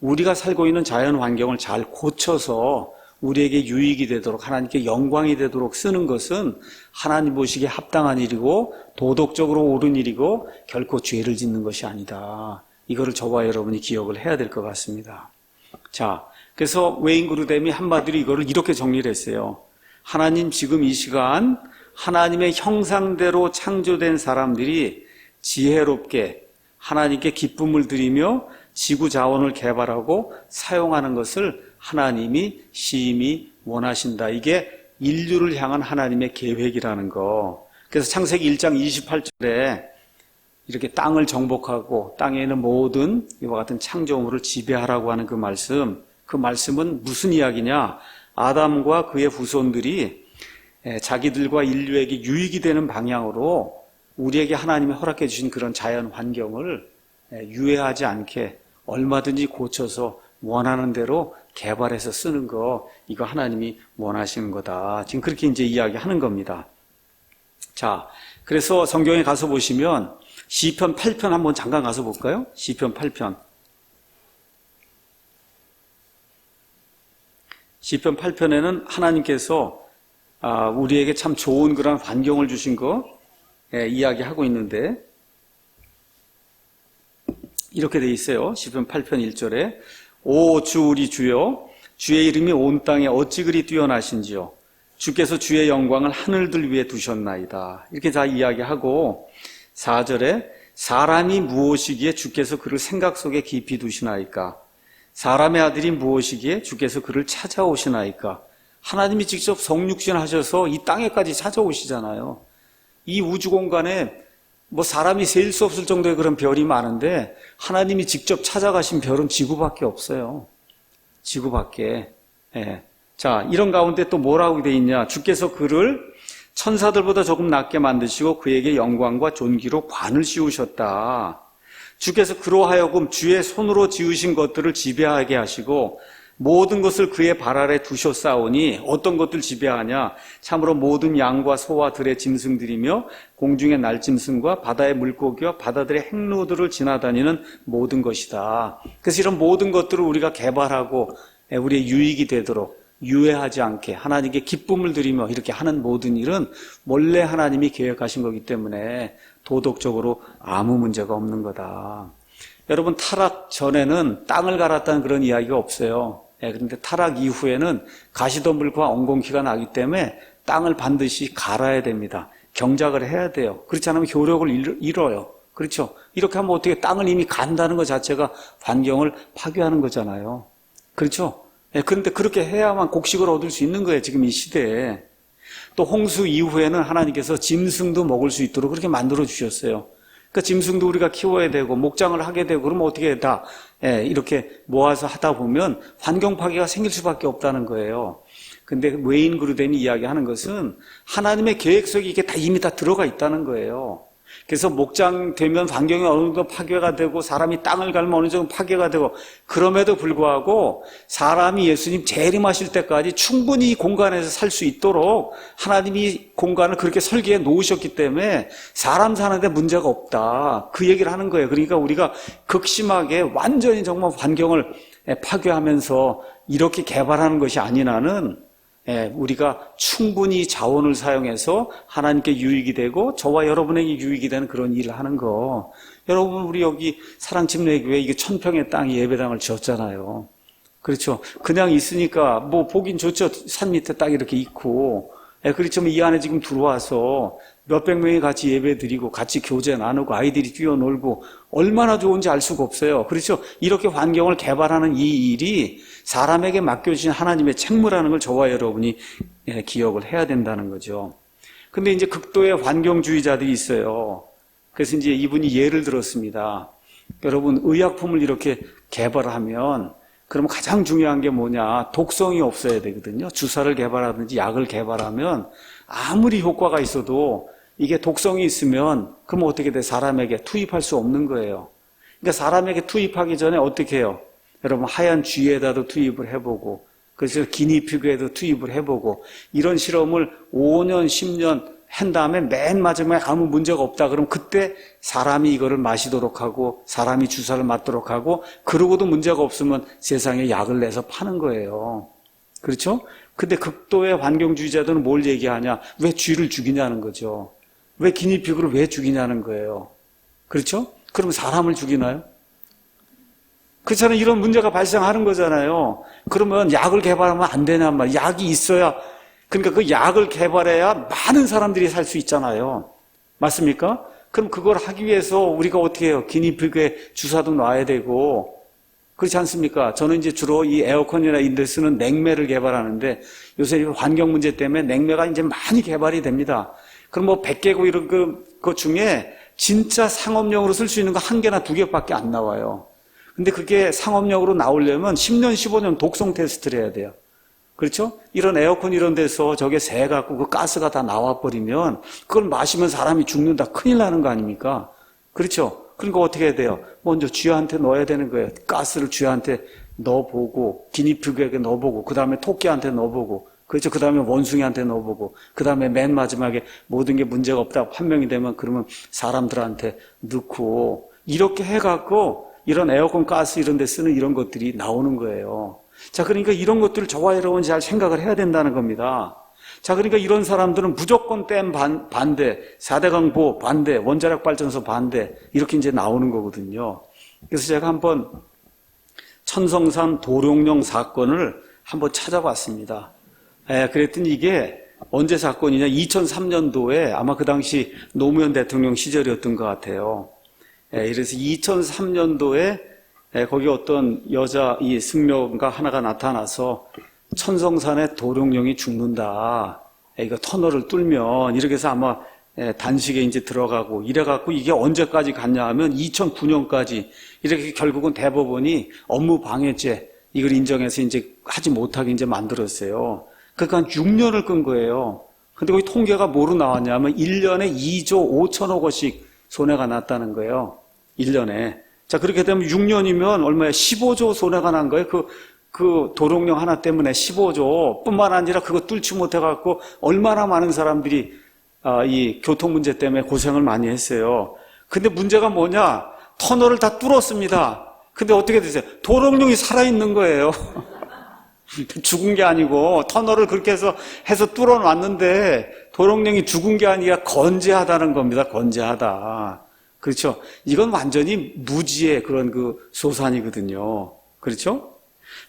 우리가 살고 있는 자연 환경을 잘 고쳐서 우리에게 유익이 되도록, 하나님께 영광이 되도록 쓰는 것은 하나님 보시기에 합당한 일이고 도덕적으로 옳은 일이고 결코 죄를 짓는 것이 아니다. 이거를 저와 여러분이 기억을 해야 될 것 같습니다. 자, 그래서 웨인 그루뎀이 한마디로 이거를 이렇게 정리를 했어요. 하나님 지금 이 시간 하나님의 형상대로 창조된 사람들이 지혜롭게 하나님께 기쁨을 드리며 지구 자원을 개발하고 사용하는 것을 하나님이 심히 원하신다. 이게 인류를 향한 하나님의 계획이라는 거. 그래서 창세기 1장 28절에 이렇게 땅을 정복하고 땅에 있는 모든 이와 같은 창조물을 지배하라고 하는 그 말씀은 무슨 이야기냐? 아담과 그의 후손들이 자기들과 인류에게 유익이 되는 방향으로 우리에게 하나님이 허락해 주신 그런 자연 환경을 유해하지 않게 얼마든지 고쳐서 원하는 대로 개발해서 쓰는 거, 이거 하나님이 원하시는 거다. 지금 그렇게 이제 이야기하는 겁니다. 자, 그래서 성경에 가서 보시면 시편 8편 한번 잠깐 가서 볼까요? 시편 8편. 시편 8편에는 하나님께서 우리에게 참 좋은 그런 환경을 주신 거 이야기하고 있는데, 이렇게 돼 있어요. 시편 8편 1절에 오 주 우리 주여, 주의 이름이 온 땅에 어찌 그리 뛰어나신지요. 주께서 주의 영광을 하늘들 위에 두셨나이다. 이렇게 다 이야기하고 4절에 사람이 무엇이기에 주께서 그를 생각 속에 깊이 두시나이까. 사람의 아들이 무엇이기에 주께서 그를 찾아오시나이까. 하나님이 직접 성육신 하셔서 이 땅에까지 찾아오시잖아요. 이 우주 공간에 뭐 사람이 셀 수 없을 정도의 그런 별이 많은데 하나님이 직접 찾아가신 별은 지구밖에 없어요. 지구밖에. 예. 자, 이런 가운데 또 뭐라고 돼 있냐? 주께서 그를 천사들보다 조금 낮게 만드시고 그에게 영광과 존귀로 관을 씌우셨다. 주께서 그로 하여금 주의 손으로 지으신 것들을 지배하게 하시고 모든 것을 그의 발 아래 두셨사오니 어떤 것들 지배하냐? 참으로 모든 양과 소와 들의 짐승들이며 공중의 날짐승과 바다의 물고기와 바다들의 행로들을 지나다니는 모든 것이다. 그래서 이런 모든 것들을 우리가 개발하고 우리의 유익이 되도록 유해하지 않게 하나님께 기쁨을 드리며 이렇게 하는 모든 일은 원래 하나님이 계획하신 거기 때문에 도덕적으로 아무 문제가 없는 거다. 여러분, 타락 전에는 땅을 갈았다는 그런 이야기가 없어요. 그런데 타락 이후에는 가시덤불과 엉겅퀴가 나기 때문에 땅을 반드시 갈아야 됩니다. 경작을 해야 돼요. 그렇지 않으면 효력을 잃어요. 그렇죠? 이렇게 하면 어떻게 땅을 이미 간다는 것 자체가 환경을 파괴하는 거잖아요. 그렇죠? 그런데 그렇게 해야만 곡식을 얻을 수 있는 거예요. 지금 이 시대에. 또 홍수 이후에는 하나님께서 짐승도 먹을 수 있도록 그렇게 만들어 주셨어요. 그러니까 짐승도 우리가 키워야 되고 목장을 하게 되고 그러면 어떻게 다 이렇게 모아서 하다 보면 환경 파괴가 생길 수밖에 없다는 거예요. 근데 웨인 그루덴이 이야기하는 것은 하나님의 계획 속에 이게 다 이미 다 들어가 있다는 거예요. 그래서 목장 되면 환경이 어느 정도 파괴가 되고 사람이 땅을 갈면 어느 정도 파괴가 되고 그럼에도 불구하고 사람이 예수님 재림하실 때까지 충분히 이 공간에서 살 수 있도록 하나님이 공간을 그렇게 설계해 놓으셨기 때문에 사람 사는데 문제가 없다. 그 얘기를 하는 거예요. 그러니까 우리가 극심하게 완전히 정말 환경을 파괴하면서 이렇게 개발하는 것이 아니라는 우리가 충분히 자원을 사용해서 하나님께 유익이 되고 저와 여러분에게 유익이 되는 그런 일을 하는 거. 여러분, 우리 여기 사랑침례교회 이게 1000평의 땅에 예배당을 지었잖아요. 그렇죠? 그냥 있으니까 뭐 보긴 좋죠. 산 밑에 딱 이렇게 있고. 그렇지만 이 안에 지금 들어와서 몇백 명이 같이 예배 드리고 같이 교제 나누고 아이들이 뛰어놀고 얼마나 좋은지 알 수가 없어요. 그렇죠? 이렇게 환경을 개발하는 이 일이 사람에게 맡겨주신 하나님의 책무라는 걸 저와 여러분이 기억을 해야 된다는 거죠. 근데 이제 극도의 환경주의자들이 있어요. 그래서 이제 이분이 예를 들었습니다. 여러분, 의약품을 이렇게 개발하면 그러면 가장 중요한 게 뭐냐? 독성이 없어야 되거든요. 주사를 개발하든지 약을 개발하면 아무리 효과가 있어도 이게 독성이 있으면 그럼 어떻게 돼? 사람에게 투입할 수 없는 거예요. 그러니까 사람에게 투입하기 전에 어떻게 해요? 여러분, 하얀 쥐에다도 투입을 해보고 그래서 기니피그에도 투입을 해보고 이런 실험을 5년, 10년 한 다음에 맨 마지막에 아무 문제가 없다 그러면 그때 사람이 이거를 마시도록 하고 사람이 주사를 맞도록 하고 그러고도 문제가 없으면 세상에 약을 내서 파는 거예요. 그렇죠? 근데 극도의 환경주의자들은 뭘 얘기하냐? 왜 쥐를 죽이냐는 거죠. 왜 기니피그를 왜 죽이냐는 거예요. 그렇죠? 그럼 사람을 죽이나요? 그렇잖아요. 이런 문제가 발생하는 거잖아요. 그러면 약을 개발하면 안 되냔 말이에요. 약이 있어야, 그러니까 그 약을 개발해야 많은 사람들이 살 수 있잖아요. 맞습니까? 그럼 그걸 하기 위해서 우리가 어떻게 해요? 기니피그에 주사도 놔야 되고, 그렇지 않습니까? 저는 이제 주로 이 에어컨이나 이런 데 쓰는 냉매를 개발하는데 요새 환경 문제 때문에 냉매가 이제 많이 개발이 됩니다. 그럼 뭐 100개고 이런 그 중에 진짜 상업용으로 쓸 수 있는 거 1개나 2개밖에 안 나와요. 근데 그게 상업용으로 나오려면 10년, 15년 독성 테스트를 해야 돼요. 그렇죠? 이런 에어컨 이런 데서 저게 새갖고 그 가스가 다 나와버리면 그걸 마시면 사람이 죽는다. 큰일 나는 거 아닙니까? 그렇죠? 그러니까 어떻게 해야 돼요? 먼저 쥐한테 넣어야 되는 거예요. 가스를 쥐한테 넣어보고, 기니피그에게 넣어보고, 그 다음에 토끼한테 넣어보고, 그렇죠? 그 다음에 원숭이한테 넣어보고, 그 다음에 맨 마지막에 모든 게 문제가 없다고 판명이 되면 그러면 사람들한테 넣고, 이렇게 해갖고 이런 에어컨 가스 이런 데 쓰는 이런 것들이 나오는 거예요. 자, 그러니까 이런 것들을 저와 여러분이 잘 생각을 해야 된다는 겁니다. 자, 그러니까 이런 사람들은 무조건 댐 반대, 4대강 보호 반대, 원자력 발전소 반대, 이렇게 이제 나오는 거거든요. 그래서 제가 한번 천성산 도룡령 사건을 한번 찾아봤습니다. 그랬더니 이게 언제 사건이냐? 2003년도에 아마 그 당시 노무현 대통령 시절이었던 것 같아요. 그래서 2003년도에 거기 어떤 여자 이 승려가 하나가 나타나서 천성산에 도룡령이 죽는다. 이거 터널을 뚫면 이렇게 해서 아마 단식에 이제 들어가고 이래갖고 이게 언제까지 갔냐 하면 2009년까지 이렇게 결국은 대법원이 업무방해죄 이걸 인정해서 이제 하지 못하게 이제 만들었어요. 그러니까 6년을 끈 거예요. 근데 거기 통계가 뭐로 나왔냐면 1년에 2조 5천억 원씩 손해가 났다는 거예요. 1년에. 자, 그렇게 되면 6년이면 얼마야? 15조 손해가 난 거예요. 그 도롱뇽 하나 때문에 15조 뿐만 아니라 그거 뚫지 못해갖고 얼마나 많은 사람들이 이 교통 문제 때문에 고생을 많이 했어요. 근데 문제가 뭐냐? 터널을 다 뚫었습니다. 근데 어떻게 됐어요? 도롱뇽이 살아있는 거예요. 죽은 게 아니고 터널을 그렇게 해서 뚫어놨는데 도롱뇽이 죽은 게 아니라 건재하다는 겁니다. 건재하다. 그렇죠? 이건 완전히 무지의 그런 그 소산이거든요. 그렇죠?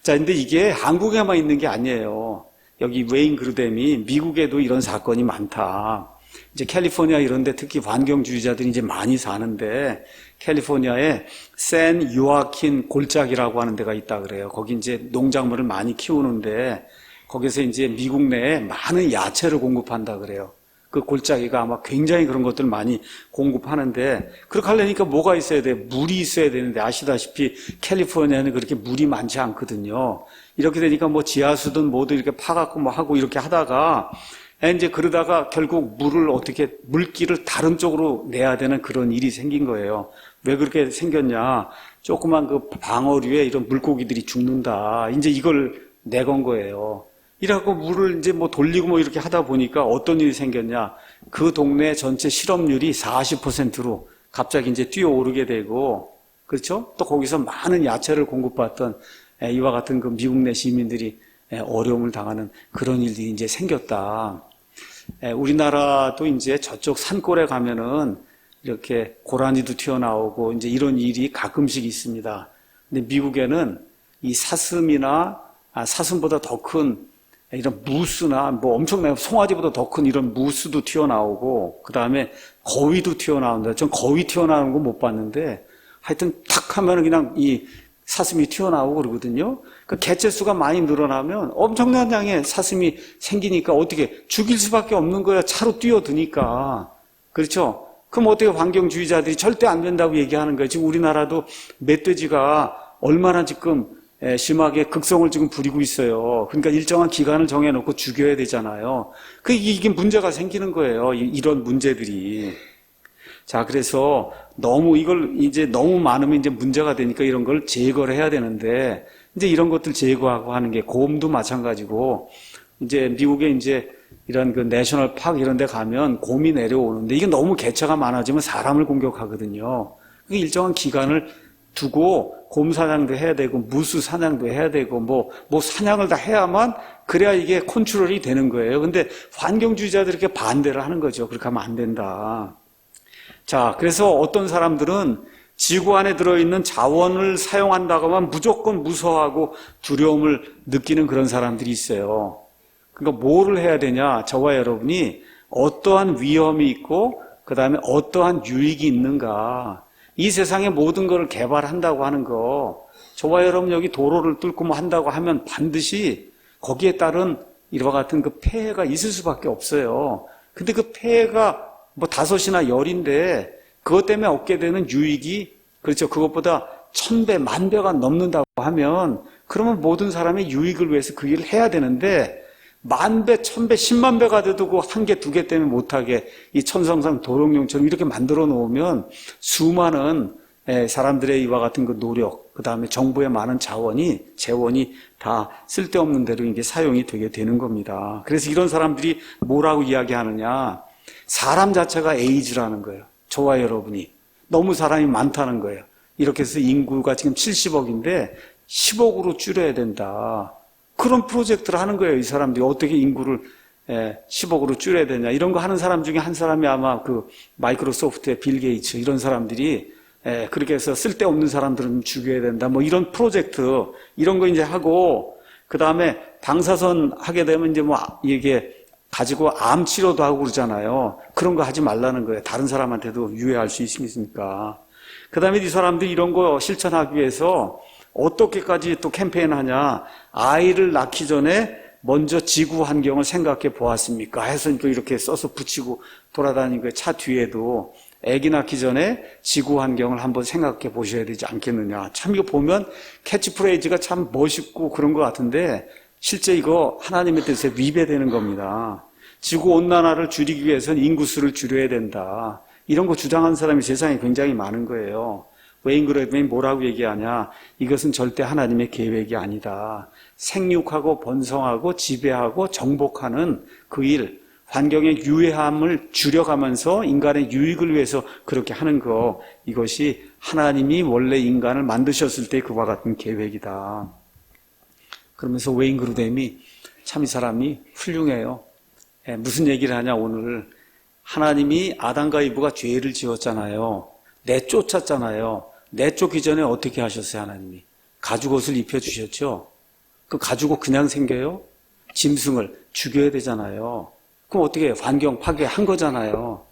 자, 근데 이게 한국에만 있는 게 아니에요. 여기 웨인 그루뎀이 미국에도 이런 사건이 많다. 이제 캘리포니아 이런 데 특히 환경주의자들이 이제 많이 사는데 캘리포니아에 샌 요아킨 골짜기라고 하는 데가 있다 그래요. 거기 이제 농작물을 많이 키우는데 거기서 이제 미국 내에 많은 야채를 공급한다 그래요. 그 골짜기가 아마 굉장히 그런 것들을 많이 공급하는데 그렇게 하려니까 뭐가 있어야 돼? 물이 있어야 되는데 아시다시피 캘리포니아는 그렇게 물이 많지 않거든요. 이렇게 되니까 뭐 지하수든 뭐든 이렇게 파갖고 뭐 하고 이렇게 하다가 이제 그러다가 결국 물길을 다른 쪽으로 내야 되는 그런 일이 생긴 거예요. 왜 그렇게 생겼냐? 조그만 그 방어류에 이런 물고기들이 죽는다. 이제 이걸 내건 거예요. 이래갖고 물을 이제 뭐 돌리고 뭐 이렇게 하다 보니까 어떤 일이 생겼냐? 그 동네 전체 실업률이 40%로 갑자기 이제 뛰어오르게 되고, 그렇죠? 또 거기서 많은 야채를 공급받던 이와 같은 그 미국 내 시민들이 어려움을 당하는 그런 일들이 이제 생겼다. 우리나라도 이제 저쪽 산골에 가면은 이렇게 고라니도 튀어나오고 이제 이런 일이 가끔씩 있습니다. 근데 미국에는 이 사슴이나 사슴보다 더 큰 이런 무스나 뭐 엄청나게 송아지보다 더 큰 이런 무스도 튀어나오고 그 다음에 거위도 튀어나온다. 전 거위 튀어나오는 거 못 봤는데 하여튼 탁 하면은 그냥 이 사슴이 튀어나오고 그러거든요. 그 개체수가 많이 늘어나면 엄청난 양의 사슴이 생기니까 어떻게 죽일 수밖에 없는 거야. 차로 뛰어드니까. 그렇죠? 그럼 어떻게 환경주의자들이 절대 안 된다고 얘기하는 거예요. 지금 우리나라도 멧돼지가 얼마나 지금 심하게 극성을 지금 부리고 있어요. 그러니까 일정한 기간을 정해놓고 죽여야 되잖아요. 이게 문제가 생기는 거예요. 이런 문제들이. 자, 그래서 이걸 이제 너무 많으면 이제 문제가 되니까 이런 걸 제거를 해야 되는데, 이제 이런 것들 제거하고 하는 게 곰도 마찬가지고, 이제 미국에 이제 이런 그 내셔널 파크 이런 데 가면 곰이 내려오는데 이게 너무 개체가 많아지면 사람을 공격하거든요. 일정한 기간을 두고 곰 사냥도 해야 되고, 무수 사냥도 해야 되고, 뭐 사냥을 다 해야만 그래야 이게 컨트롤이 되는 거예요. 근데 환경주의자들이 이렇게 반대를 하는 거죠. 그렇게 하면 안 된다. 자, 그래서 어떤 사람들은 지구 안에 들어있는 자원을 사용한다고 하면 무조건 무서워하고 두려움을 느끼는 그런 사람들이 있어요. 그러니까 뭐를 해야 되냐? 저와 여러분이 어떠한 위험이 있고 그 다음에 어떠한 유익이 있는가. 이 세상의 모든 것을 개발한다고 하는 거, 저와 여러분 여기 도로를 뚫고 뭐 한다고 하면 반드시 거기에 따른 이와 같은 그 폐해가 있을 수밖에 없어요. 근데 그 폐해가 뭐 5이나 10인데 그것 때문에 얻게 되는 유익이 그렇죠. 그것보다 1000배, 10,000배가 넘는다고 하면 그러면 모든 사람의 유익을 위해서 그 일을 해야 되는데 10,000배, 10,000배, 10만 배가 돼도 그 1개, 2개 때문에 못하게 이 천성상 도롱뇽처럼 이렇게 만들어 놓으면 수많은 사람들의 이와 같은 그 노력, 그 다음에 정부의 많은 재원이 다 쓸데없는 대로 이게 사용이 되게 되는 겁니다. 그래서 이런 사람들이 뭐라고 이야기하느냐? 사람 자체가 에이즈라는 거예요. 저와 여러분이. 너무 사람이 많다는 거예요. 이렇게 해서 인구가 지금 70억인데 10억으로 줄여야 된다. 그런 프로젝트를 하는 거예요. 이 사람들이 어떻게 인구를 10억으로 줄여야 되냐. 이런 거 하는 사람 중에 한 사람이 아마 그 마이크로소프트의 빌 게이츠 이런 사람들이 그렇게 해서 쓸데없는 사람들은 죽여야 된다. 뭐 이런 프로젝트 이런 거 이제 하고 그 다음에 방사선 하게 되면 이제 뭐 이게 가지고 암 치료도 하고 그러잖아요. 그런 거 하지 말라는 거예요. 다른 사람한테도 유해할 수 있으니까. 그 다음에 이 사람들이 이런 거 실천하기 위해서 어떻게까지 또 캠페인 하냐. 아이를 낳기 전에 먼저 지구 환경을 생각해 보았습니까? 해서 또 이렇게 써서 붙이고 돌아다니는 차 뒤에도 아기 낳기 전에 지구 환경을 한번 생각해 보셔야 되지 않겠느냐. 참 이거 보면 캐치프레이즈가 참 멋있고 그런 것 같은데 실제 이거 하나님의 뜻에 위배되는 겁니다. 지구온난화를 줄이기 위해서는 인구수를 줄여야 된다. 이런 거 주장하는 사람이 세상에 굉장히 많은 거예요. 웨인 그레이븐이 뭐라고 얘기하냐. 이것은 절대 하나님의 계획이 아니다. 생육하고 번성하고 지배하고 정복하는 그 일, 환경의 유해함을 줄여가면서 인간의 유익을 위해서 그렇게 하는 거, 이것이 하나님이 원래 인간을 만드셨을 때 그와 같은 계획이다. 그러면서 웨인 그루뎀이 참 이 사람이 훌륭해요. 무슨 얘기를 하냐 오늘. 하나님이 아담과 이브가 죄를 지었잖아요. 내쫓았잖아요. 내쫓기 전에 어떻게 하셨어요 하나님이? 가죽옷을 입혀주셨죠. 그 가죽옷 그냥 생겨요? 짐승을 죽여야 되잖아요. 그럼 어떻게 해요? 환경 파괴한 거잖아요.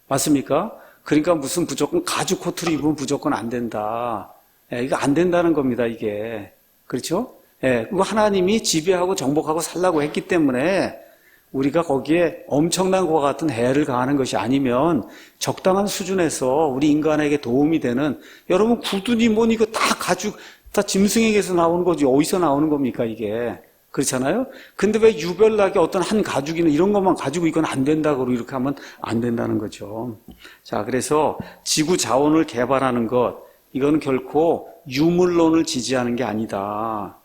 맞습니까? 그러니까 무슨 무조건 가죽 코트를 입으면 무조건 안 된다. 이거 안 된다는 겁니다 이게. 그렇죠? 그거 하나님이 지배하고 정복하고 살라고 했기 때문에 우리가 거기에 엄청난 것과 같은 해를 가하는 것이 아니면 적당한 수준에서 우리 인간에게 도움이 되는, 여러분 구두니 뭐니 이거 다 가죽, 다 짐승에게서 나오는 거지 어디서 나오는 겁니까 이게. 그렇잖아요? 근데 왜 유별나게 어떤 한 가죽이나 이런 것만 가지고 이건 안 된다고 이렇게 하면 안 된다는 거죠. 자, 그래서 지구 자원을 개발하는 것, 이건 결코 유물론을 지지하는 게 아니다.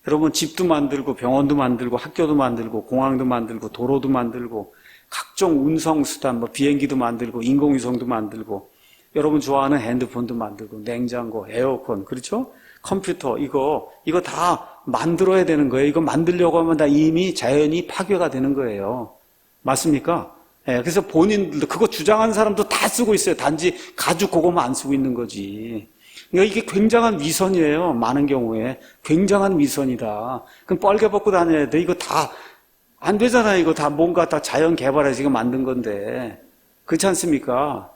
여러분 집도 만들고 병원도 만들고 학교도 만들고 공항도 만들고 도로도 만들고 각종 운송수단 뭐 비행기도 만들고 인공위성도 만들고 여러분 좋아하는 핸드폰도 만들고 냉장고, 에어컨, 그렇죠? 컴퓨터 이거 다 만들어야 되는 거예요. 이거 만들려고 하면 다 이미 자연이 파괴가 되는 거예요. 맞습니까? 그래서 본인들도 그거 주장하는 사람도 다 쓰고 있어요. 단지 가죽 그거만 안 쓰고 있는 거지. 그러니까 이게 굉장한 위선이에요. 많은 경우에 굉장한 위선이다. 그럼 뻘개 벗고 다녀야 돼. 이거 다 안 되잖아요. 이거 다 뭔가 다 자연 개발해서 지금 만든 건데 그렇지 않습니까?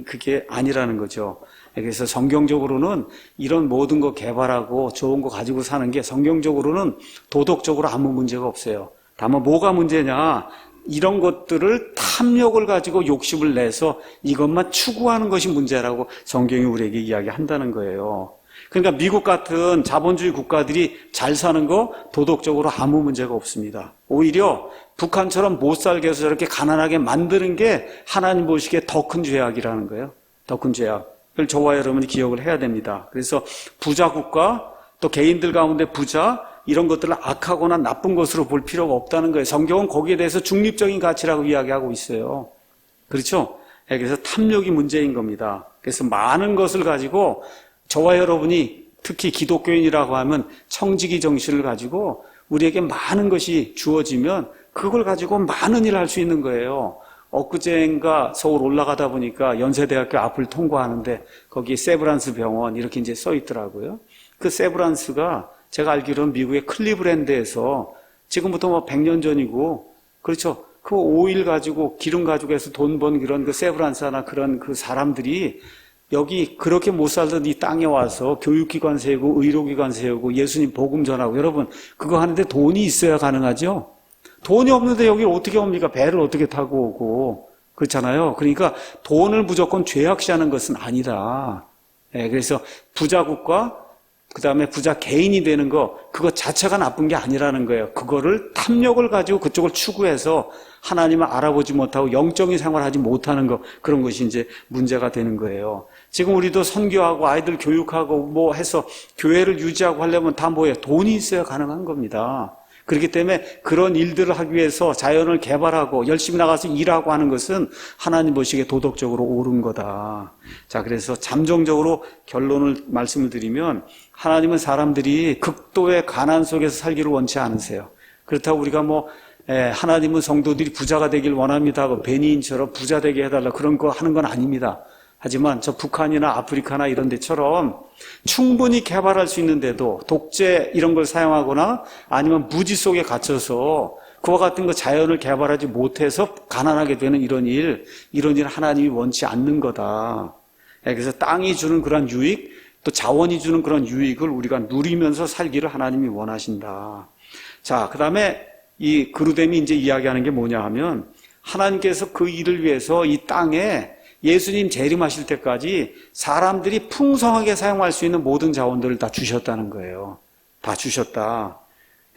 그게 아니라는 거죠. 그래서 성경적으로는 이런 모든 거 개발하고 좋은 거 가지고 사는 게 성경적으로는 도덕적으로 아무 문제가 없어요. 다만 뭐가 문제냐? 이런 것들을 탐욕을 가지고 욕심을 내서 이것만 추구하는 것이 문제라고 성경이 우리에게 이야기한다는 거예요. 그러니까 미국 같은 자본주의 국가들이 잘 사는 거 도덕적으로 아무 문제가 없습니다. 오히려 북한처럼 못 살게 해서 저렇게 가난하게 만드는 게 하나님 보시기에 더 큰 죄악이라는 거예요. 더 큰 죄악. 그걸 저와 여러분이 기억을 해야 됩니다. 그래서 부자 국가, 또 개인들 가운데 부자, 이런 것들을 악하거나 나쁜 것으로 볼 필요가 없다는 거예요. 성경은 거기에 대해서 중립적인 가치라고 이야기하고 있어요. 그렇죠? 그래서 탐욕이 문제인 겁니다. 그래서 많은 것을 가지고 저와 여러분이 특히 기독교인이라고 하면 청지기 정신을 가지고 우리에게 많은 것이 주어지면 그걸 가지고 많은 일을 할 수 있는 거예요. 엊그제인가 서울 올라가다 보니까 연세대학교 앞을 통과하는데 거기 세브란스 병원 이렇게 이제 써 있더라고요. 그 세브란스가 제가 알기로는 미국의 클리브랜드에서 지금부터 뭐 100년 전이고, 그렇죠. 그 오일 가지고, 기름 가지고 해서 돈 번 그런 그 세브란스나 그런 그 사람들이 여기 그렇게 못 살던 이 땅에 와서 교육기관 세우고, 의료기관 세우고, 예수님 복음 전하고, 여러분, 그거 하는데 돈이 있어야 가능하죠? 돈이 없는데 여기 어떻게 옵니까? 배를 어떻게 타고 오고. 그렇잖아요. 그러니까 돈을 무조건 죄악시하는 것은 아니다. 그래서 부자국가, 그 다음에 부자 개인이 되는 거, 그거 자체가 나쁜 게 아니라는 거예요. 그거를 탐욕을 가지고 그쪽을 추구해서 하나님을 알아보지 못하고 영적인 생활을 하지 못하는 거, 그런 것이 이제 문제가 되는 거예요. 지금 우리도 선교하고 아이들 교육하고 뭐 해서 교회를 유지하고 하려면 다 뭐예요? 돈이 있어야 가능한 겁니다. 그렇기 때문에 그런 일들을 하기 위해서 자연을 개발하고 열심히 나가서 일하고 하는 것은 하나님 보시기에 도덕적으로 옳은 거다. 자, 그래서 잠정적으로 결론을 말씀을 드리면 하나님은 사람들이 극도의 가난 속에서 살기를 원치 않으세요. 그렇다고 우리가 뭐 하나님은 성도들이 부자가 되길 원합니다 하고 베니인처럼 부자 되게 해달라 그런 거 하는 건 아닙니다. 하지만 저 북한이나 아프리카나 이런 데처럼 충분히 개발할 수 있는데도 독재 이런 걸 사용하거나 아니면 무지 속에 갇혀서 그와 같은 거 자연을 개발하지 못해서 가난하게 되는 이런 일 하나님이 원치 않는 거다. 그래서 땅이 주는 그런 유익, 또 자원이 주는 그런 유익을 우리가 누리면서 살기를 하나님이 원하신다. 자, 그 다음에 이 그루뎀이 이제 이야기하는 게 뭐냐 하면 하나님께서 그 일을 위해서 이 땅에 예수님 재림하실 때까지 사람들이 풍성하게 사용할 수 있는 모든 자원들을 다 주셨다는 거예요. 다 주셨다.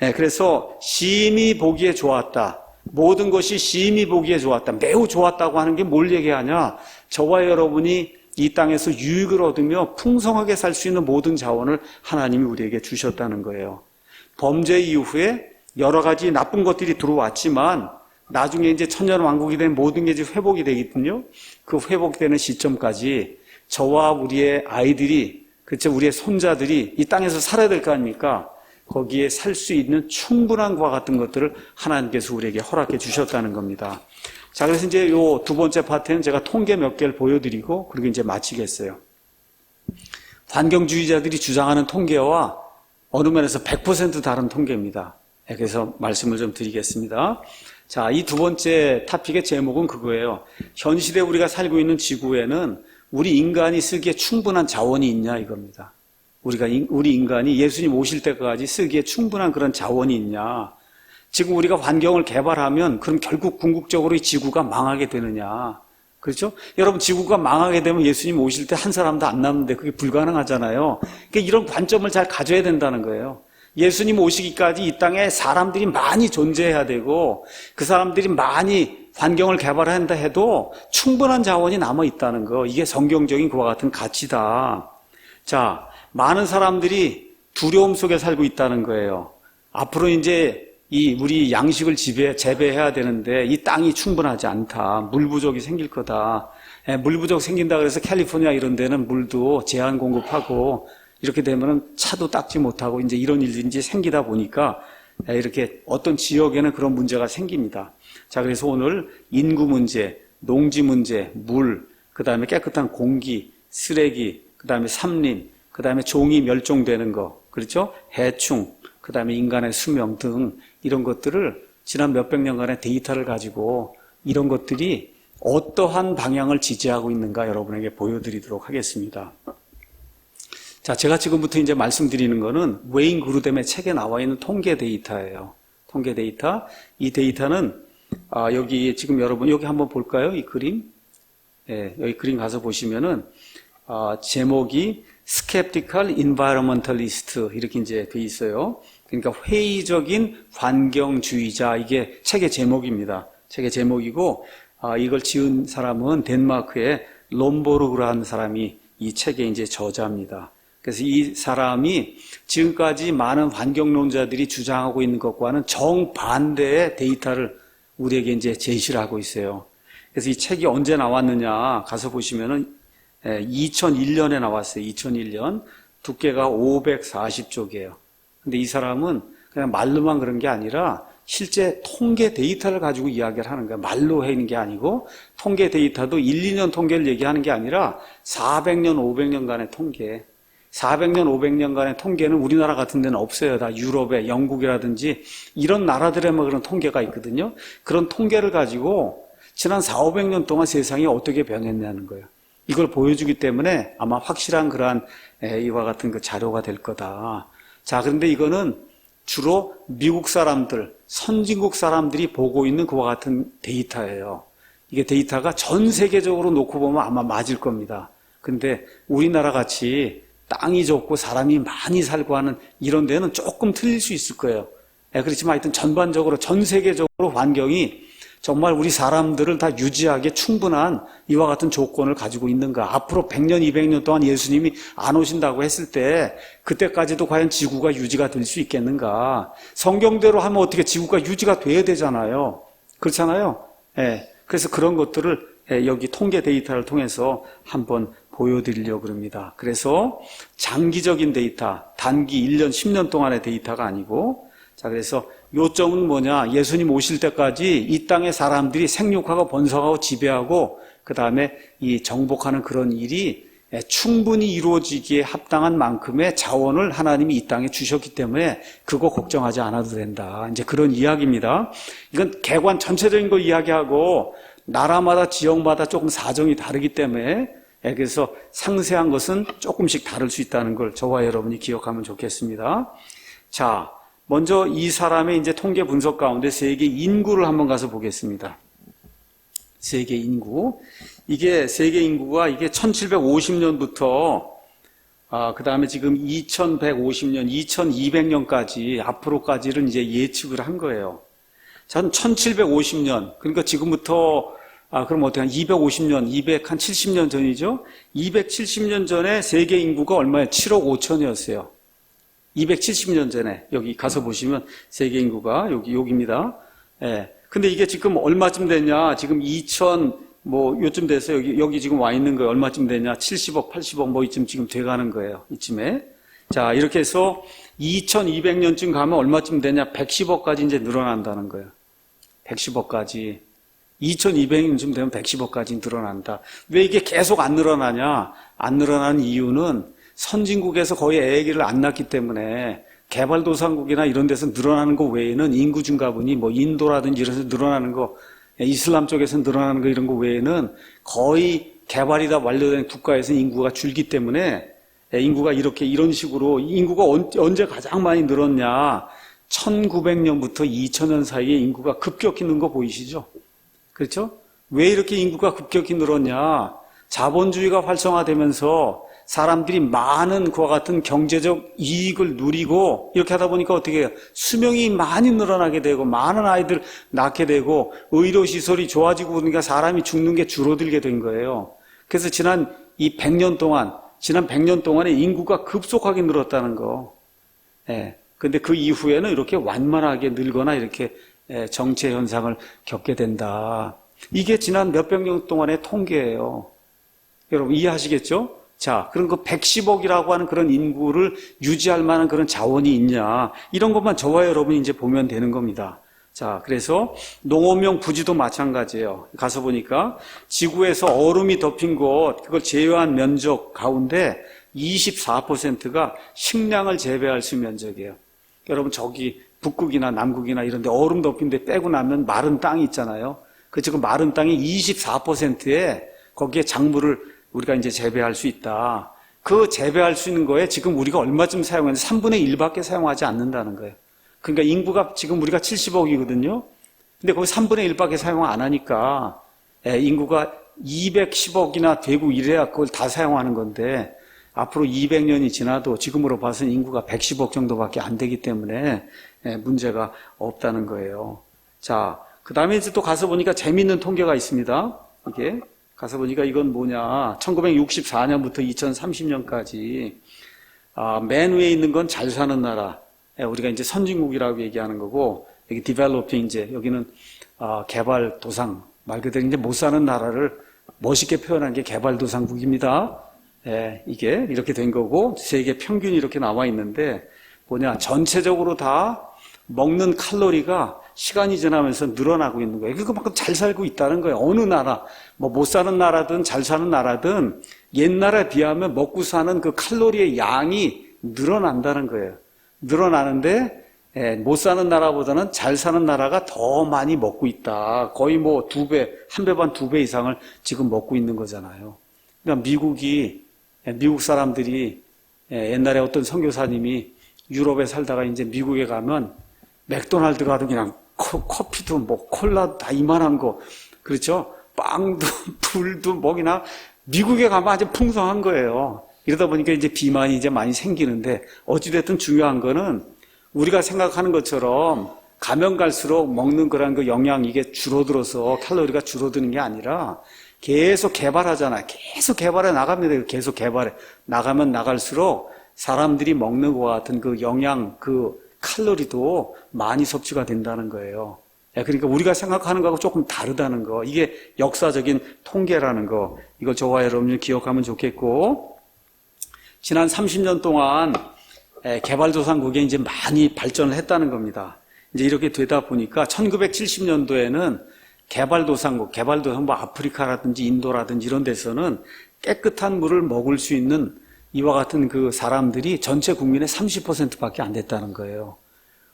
네, 그래서 심히 보기에 좋았다. 모든 것이 심히 보기에 좋았다. 매우 좋았다고 하는 게 뭘 얘기하냐? 저와 여러분이 이 땅에서 유익을 얻으며 풍성하게 살 수 있는 모든 자원을 하나님이 우리에게 주셨다는 거예요. 범죄 이후에 여러 가지 나쁜 것들이 들어왔지만 나중에 이제 천년왕국이 된 모든 게 이제 회복이 되거든요. 그 회복되는 시점까지 저와 우리의 아이들이, 그렇죠, 우리의 손자들이 이 땅에서 살아야 될 거 아닙니까? 거기에 살 수 있는 충분한 것과 같은 것들을 하나님께서 우리에게 허락해 주셨다는 겁니다. 자, 그래서 이제 요 두 번째 파트는 제가 통계 몇 개를 보여드리고 그리고 이제 마치겠어요. 환경주의자들이 주장하는 통계와 어느 면에서 100% 다른 통계입니다. 그래서 말씀을 좀 드리겠습니다. 자, 이 두 번째 토픽의 제목은 그거예요. 현 시대 우리가 살고 있는 지구에는 우리 인간이 쓰기에 충분한 자원이 있냐 이겁니다. 우리 인간이 예수님 오실 때까지 쓰기에 충분한 그런 자원이 있냐. 지금 우리가 환경을 개발하면 그럼 결국 궁극적으로 이 지구가 망하게 되느냐. 그렇죠? 여러분, 지구가 망하게 되면 예수님 오실 때 한 사람도 안 남는데 그게 불가능하잖아요. 그러니까 이런 관점을 잘 가져야 된다는 거예요. 예수님 오시기까지 이 땅에 사람들이 많이 존재해야 되고 그 사람들이 많이 환경을 개발한다 해도 충분한 자원이 남아 있다는 거. 이게 성경적인 그와 같은 가치다. 자, 많은 사람들이 두려움 속에 살고 있다는 거예요. 앞으로 이제 우리 양식을 재배해야 되는데 이 땅이 충분하지 않다. 물 부족이 생길 거다. 물 부족 생긴다 그래서 캘리포니아 이런 데는 물도 제한 공급하고 이렇게 되면은 차도 닦지 못하고 이제 이런 일들이 이제 생기다 보니까 이렇게 어떤 지역에는 그런 문제가 생깁니다. 자, 그래서 오늘 인구 문제, 농지 문제, 물, 그 다음에 깨끗한 공기, 쓰레기, 그 다음에 삼림, 그 다음에 종이 멸종되는 거, 그렇죠? 해충, 그 다음에 인간의 수명 등 이런 것들을 지난 몇백 년간의 데이터를 가지고 이런 것들이 어떠한 방향을 지지하고 있는가 여러분에게 보여드리도록 하겠습니다. 자, 제가 지금부터 이제 말씀드리는 거는 웨인 그루뎀의 책에 나와 있는 통계 데이터예요. 통계 데이터. 이 데이터는 여기 지금 여러분 여기 한번 볼까요? 이 그림. 예, 여기 그림 가서 보시면은 제목이 Skeptical Environmentalist 이렇게 이제 돼 있어요. 그러니까 회의적인 환경주의자, 이게 책의 제목입니다. 책의 제목이고 이걸 지은 사람은 덴마크의 롬보르그라는 사람이 이 책의 이제 저자입니다. 그래서 이 사람이 지금까지 많은 환경론자들이 주장하고 있는 것과는 정반대의 데이터를 우리에게 이제 제시를 하고 있어요. 그래서 이 책이 언제 나왔느냐 가서 보시면은 2001년에 나왔어요. 2001년. 두께가 540쪽이에요. 근데 이 사람은 그냥 말로만 그런 게 아니라 실제 통계 데이터를 가지고 이야기를 하는 거예요. 말로 하는 게 아니고 통계 데이터도 1, 2년 통계를 얘기하는 게 아니라 400년, 500년간의 통계. 400년, 500년간의 통계는 우리나라 같은 데는 없어요. 다 유럽에, 영국이라든지 이런 나라들에만 그런 통계가 있거든요. 그런 통계를 가지고 지난 4, 500년 동안 세상이 어떻게 변했냐는 거예요. 이걸 보여주기 때문에 아마 확실한 그러한 이와 같은 그 자료가 될 거다. 자, 그런데 이거는 주로 미국 사람들, 선진국 사람들이 보고 있는 그와 같은 데이터예요. 이게 데이터가 전 세계적으로 놓고 보면 아마 맞을 겁니다. 근데 우리나라 같이 땅이 좁고 사람이 많이 살고 하는 이런 데는 조금 틀릴 수 있을 거예요. 그렇지만 하여튼 전반적으로 전 세계적으로 환경이 정말 우리 사람들을 다 유지하기에 충분한 이와 같은 조건을 가지고 있는가. 앞으로 100년, 200년 동안 예수님이 안 오신다고 했을 때 그때까지도 과연 지구가 유지가 될 수 있겠는가. 성경대로 하면 어떻게 지구가 유지가 돼야 되잖아요. 그렇잖아요. 그래서 그런 것들을 여기 통계 데이터를 통해서 한번 보여드리려고 합니다. 그래서 장기적인 데이터, 단기 1년, 10년 동안의 데이터가 아니고, 자, 그래서 요점은 뭐냐? 예수님 오실 때까지 이 땅의 사람들이 생육하고 번성하고 지배하고 그 다음에 이 정복하는 그런 일이 충분히 이루어지기에 합당한 만큼의 자원을 하나님이 이 땅에 주셨기 때문에 그거 걱정하지 않아도 된다. 이제 그런 이야기입니다. 이건 개관 전체적인 거 이야기하고 나라마다 지역마다 조금 사정이 다르기 때문에 그래서 상세한 것은 조금씩 다를 수 있다는 걸 저와 여러분이 기억하면 좋겠습니다. 자, 먼저 이 사람의 이제 통계 분석 가운데 세계 인구를 한번 가서 보겠습니다. 세계 인구. 이게 세계 인구가 이게 1750년부터 그 다음에 지금 2150년, 2200년까지 앞으로까지를 이제 예측을 한 거예요. 전 1750년, 그러니까 지금부터 그럼 어떻게 한 250년, 270년 전이죠? 270년 전에 세계 인구가 얼마예요? 7억 5천이었어요. 270년 전에 여기 가서 보시면 세계 인구가 여기입니다. 예. 근데 이게 지금 얼마쯤 됐냐? 지금 요쯤 돼서 여기 지금 와 있는 거예요. 얼마쯤 되냐? 70억, 80억 뭐 이쯤 지금 돼가는 거예요. 이쯤에. 자, 이렇게 해서 2200년쯤 가면 얼마쯤 되냐? 110억까지 이제 늘어난다는 거예요. 110억까지. 2200년쯤 되면 110억까지 늘어난다. 왜 이게 계속 안 늘어나냐? 안 늘어나는 이유는 선진국에서 거의 아기를 안 낳기 때문에 개발도상국이나 이런 데서 늘어나는 거 외에는 인구 증가분이 뭐 인도라든지 이런 데서 늘어나는 거, 이슬람 쪽에서 늘어나는 거 이런 거 외에는 거의 개발이 다 완료된 국가에서 인구가 줄기 때문에 인구가 이런 식으로 인구가 언제 가장 많이 늘었냐? 1900년부터 2000년 사이에 인구가 급격히 는 거 보이시죠? 그렇죠? 왜 이렇게 인구가 급격히 늘었냐? 자본주의가 활성화되면서 사람들이 많은 그와 같은 경제적 이익을 누리고 이렇게 하다 보니까 어떻게 해요? 수명이 많이 늘어나게 되고 많은 아이들 낳게 되고 의료시설이 좋아지고 그러니까 사람이 죽는 게 줄어들게 된 거예요. 그래서 지난 100년 동안에 인구가 급속하게 늘었다는 거. 예. 근데 그 이후에는 이렇게 완만하게 늘거나 이렇게 정체 현상을 겪게 된다. 이게 지난 몇백 년 동안의 통계예요. 여러분 이해하시겠죠? 자, 그럼 그 110억이라고 하는 그런 인구를 유지할 만한 그런 자원이 있냐. 이런 것만 저와 여러분이 이제 보면 되는 겁니다. 자, 그래서 농업용 부지도 마찬가지예요. 가서 보니까 지구에서 얼음이 덮인 곳, 그걸 제외한 면적 가운데 24%가 식량을 재배할 수 있는 면적이에요. 여러분 저기 북극이나 남극이나 이런 데 얼음 덮인 데 빼고 나면 마른 땅이 있잖아요. 그 지금 마른 땅이 24%에 거기에 작물을 우리가 이제 재배할 수 있다. 그 재배할 수 있는 거에 지금 우리가 얼마쯤 사용하는데 3분의 1밖에 사용하지 않는다는 거예요. 그러니까 인구가 지금 우리가 70억이거든요. 근데 거기 3분의 1밖에 사용 안 하니까 인구가 210억이나 되고 이래야 그걸 다 사용하는 건데 앞으로 200년이 지나도 지금으로 봐서는 인구가 110억 정도밖에 안 되기 때문에 문제가 없다는 거예요. 자, 그 다음에 이제 또 가서 보니까 재미있는 통계가 있습니다. 이게 가서 보니까 이건 뭐냐. 1964년부터 2030년까지 맨 위에 있는 건 잘 사는 나라. 우리가 이제 선진국이라고 얘기하는 거고 여기 developing 이제 여기는 개발도상 말 그대로 이제 못 사는 나라를 멋있게 표현한 게 개발도상국입니다. 이게 이렇게 된 거고 세계 평균이 이렇게 나와 있는데 뭐냐 전체적으로 다 먹는 칼로리가 시간이 지나면서 늘어나고 있는 거예요. 그만큼 잘 살고 있다는 거예요. 어느 나라, 뭐 못 사는 나라든 잘 사는 나라든 옛날에 비하면 먹고 사는 그 칼로리의 양이 늘어난다는 거예요. 늘어나는데 못 사는 나라보다는 잘 사는 나라가 더 많이 먹고 있다. 거의 뭐 2배, 1배 반 2배 이상을 지금 먹고 있는 거잖아요. 그러니까 미국 사람들이 옛날에 어떤 선교사님이 유럽에 살다가 이제 미국에 가면 맥도날드 가도 그냥 커피도 뭐 콜라도 다 이만한 거 그렇죠? 빵도 불도 뭐기나 미국에 가면 아주 풍성한 거예요. 이러다 보니까 이제 비만이 이제 많이 생기는데 어찌됐든 중요한 거는 우리가 생각하는 것처럼 가면 갈수록 먹는 거란 그 영양 이게 줄어들어서 칼로리가 줄어드는 게 아니라 계속 개발하잖아요. 계속 개발해 나갑니다. 계속 개발해 나가면 나갈수록 사람들이 먹는 것 같은 그 영양 그 칼로리도 많이 섭취가 된다는 거예요. 그러니까 우리가 생각하는 거하고 조금 다르다는 거. 이게 역사적인 통계라는 거. 이걸 저와 여러분이 기억하면 좋겠고 지난 30년 동안 개발도상국에 이제 많이 발전을 했다는 겁니다. 이제 이렇게 되다 보니까 1970년도에는 개발도상국 뭐 아프리카라든지 인도라든지 이런 데서는 깨끗한 물을 먹을 수 있는 이와 같은 그 사람들이 전체 국민의 30%밖에 안 됐다는 거예요.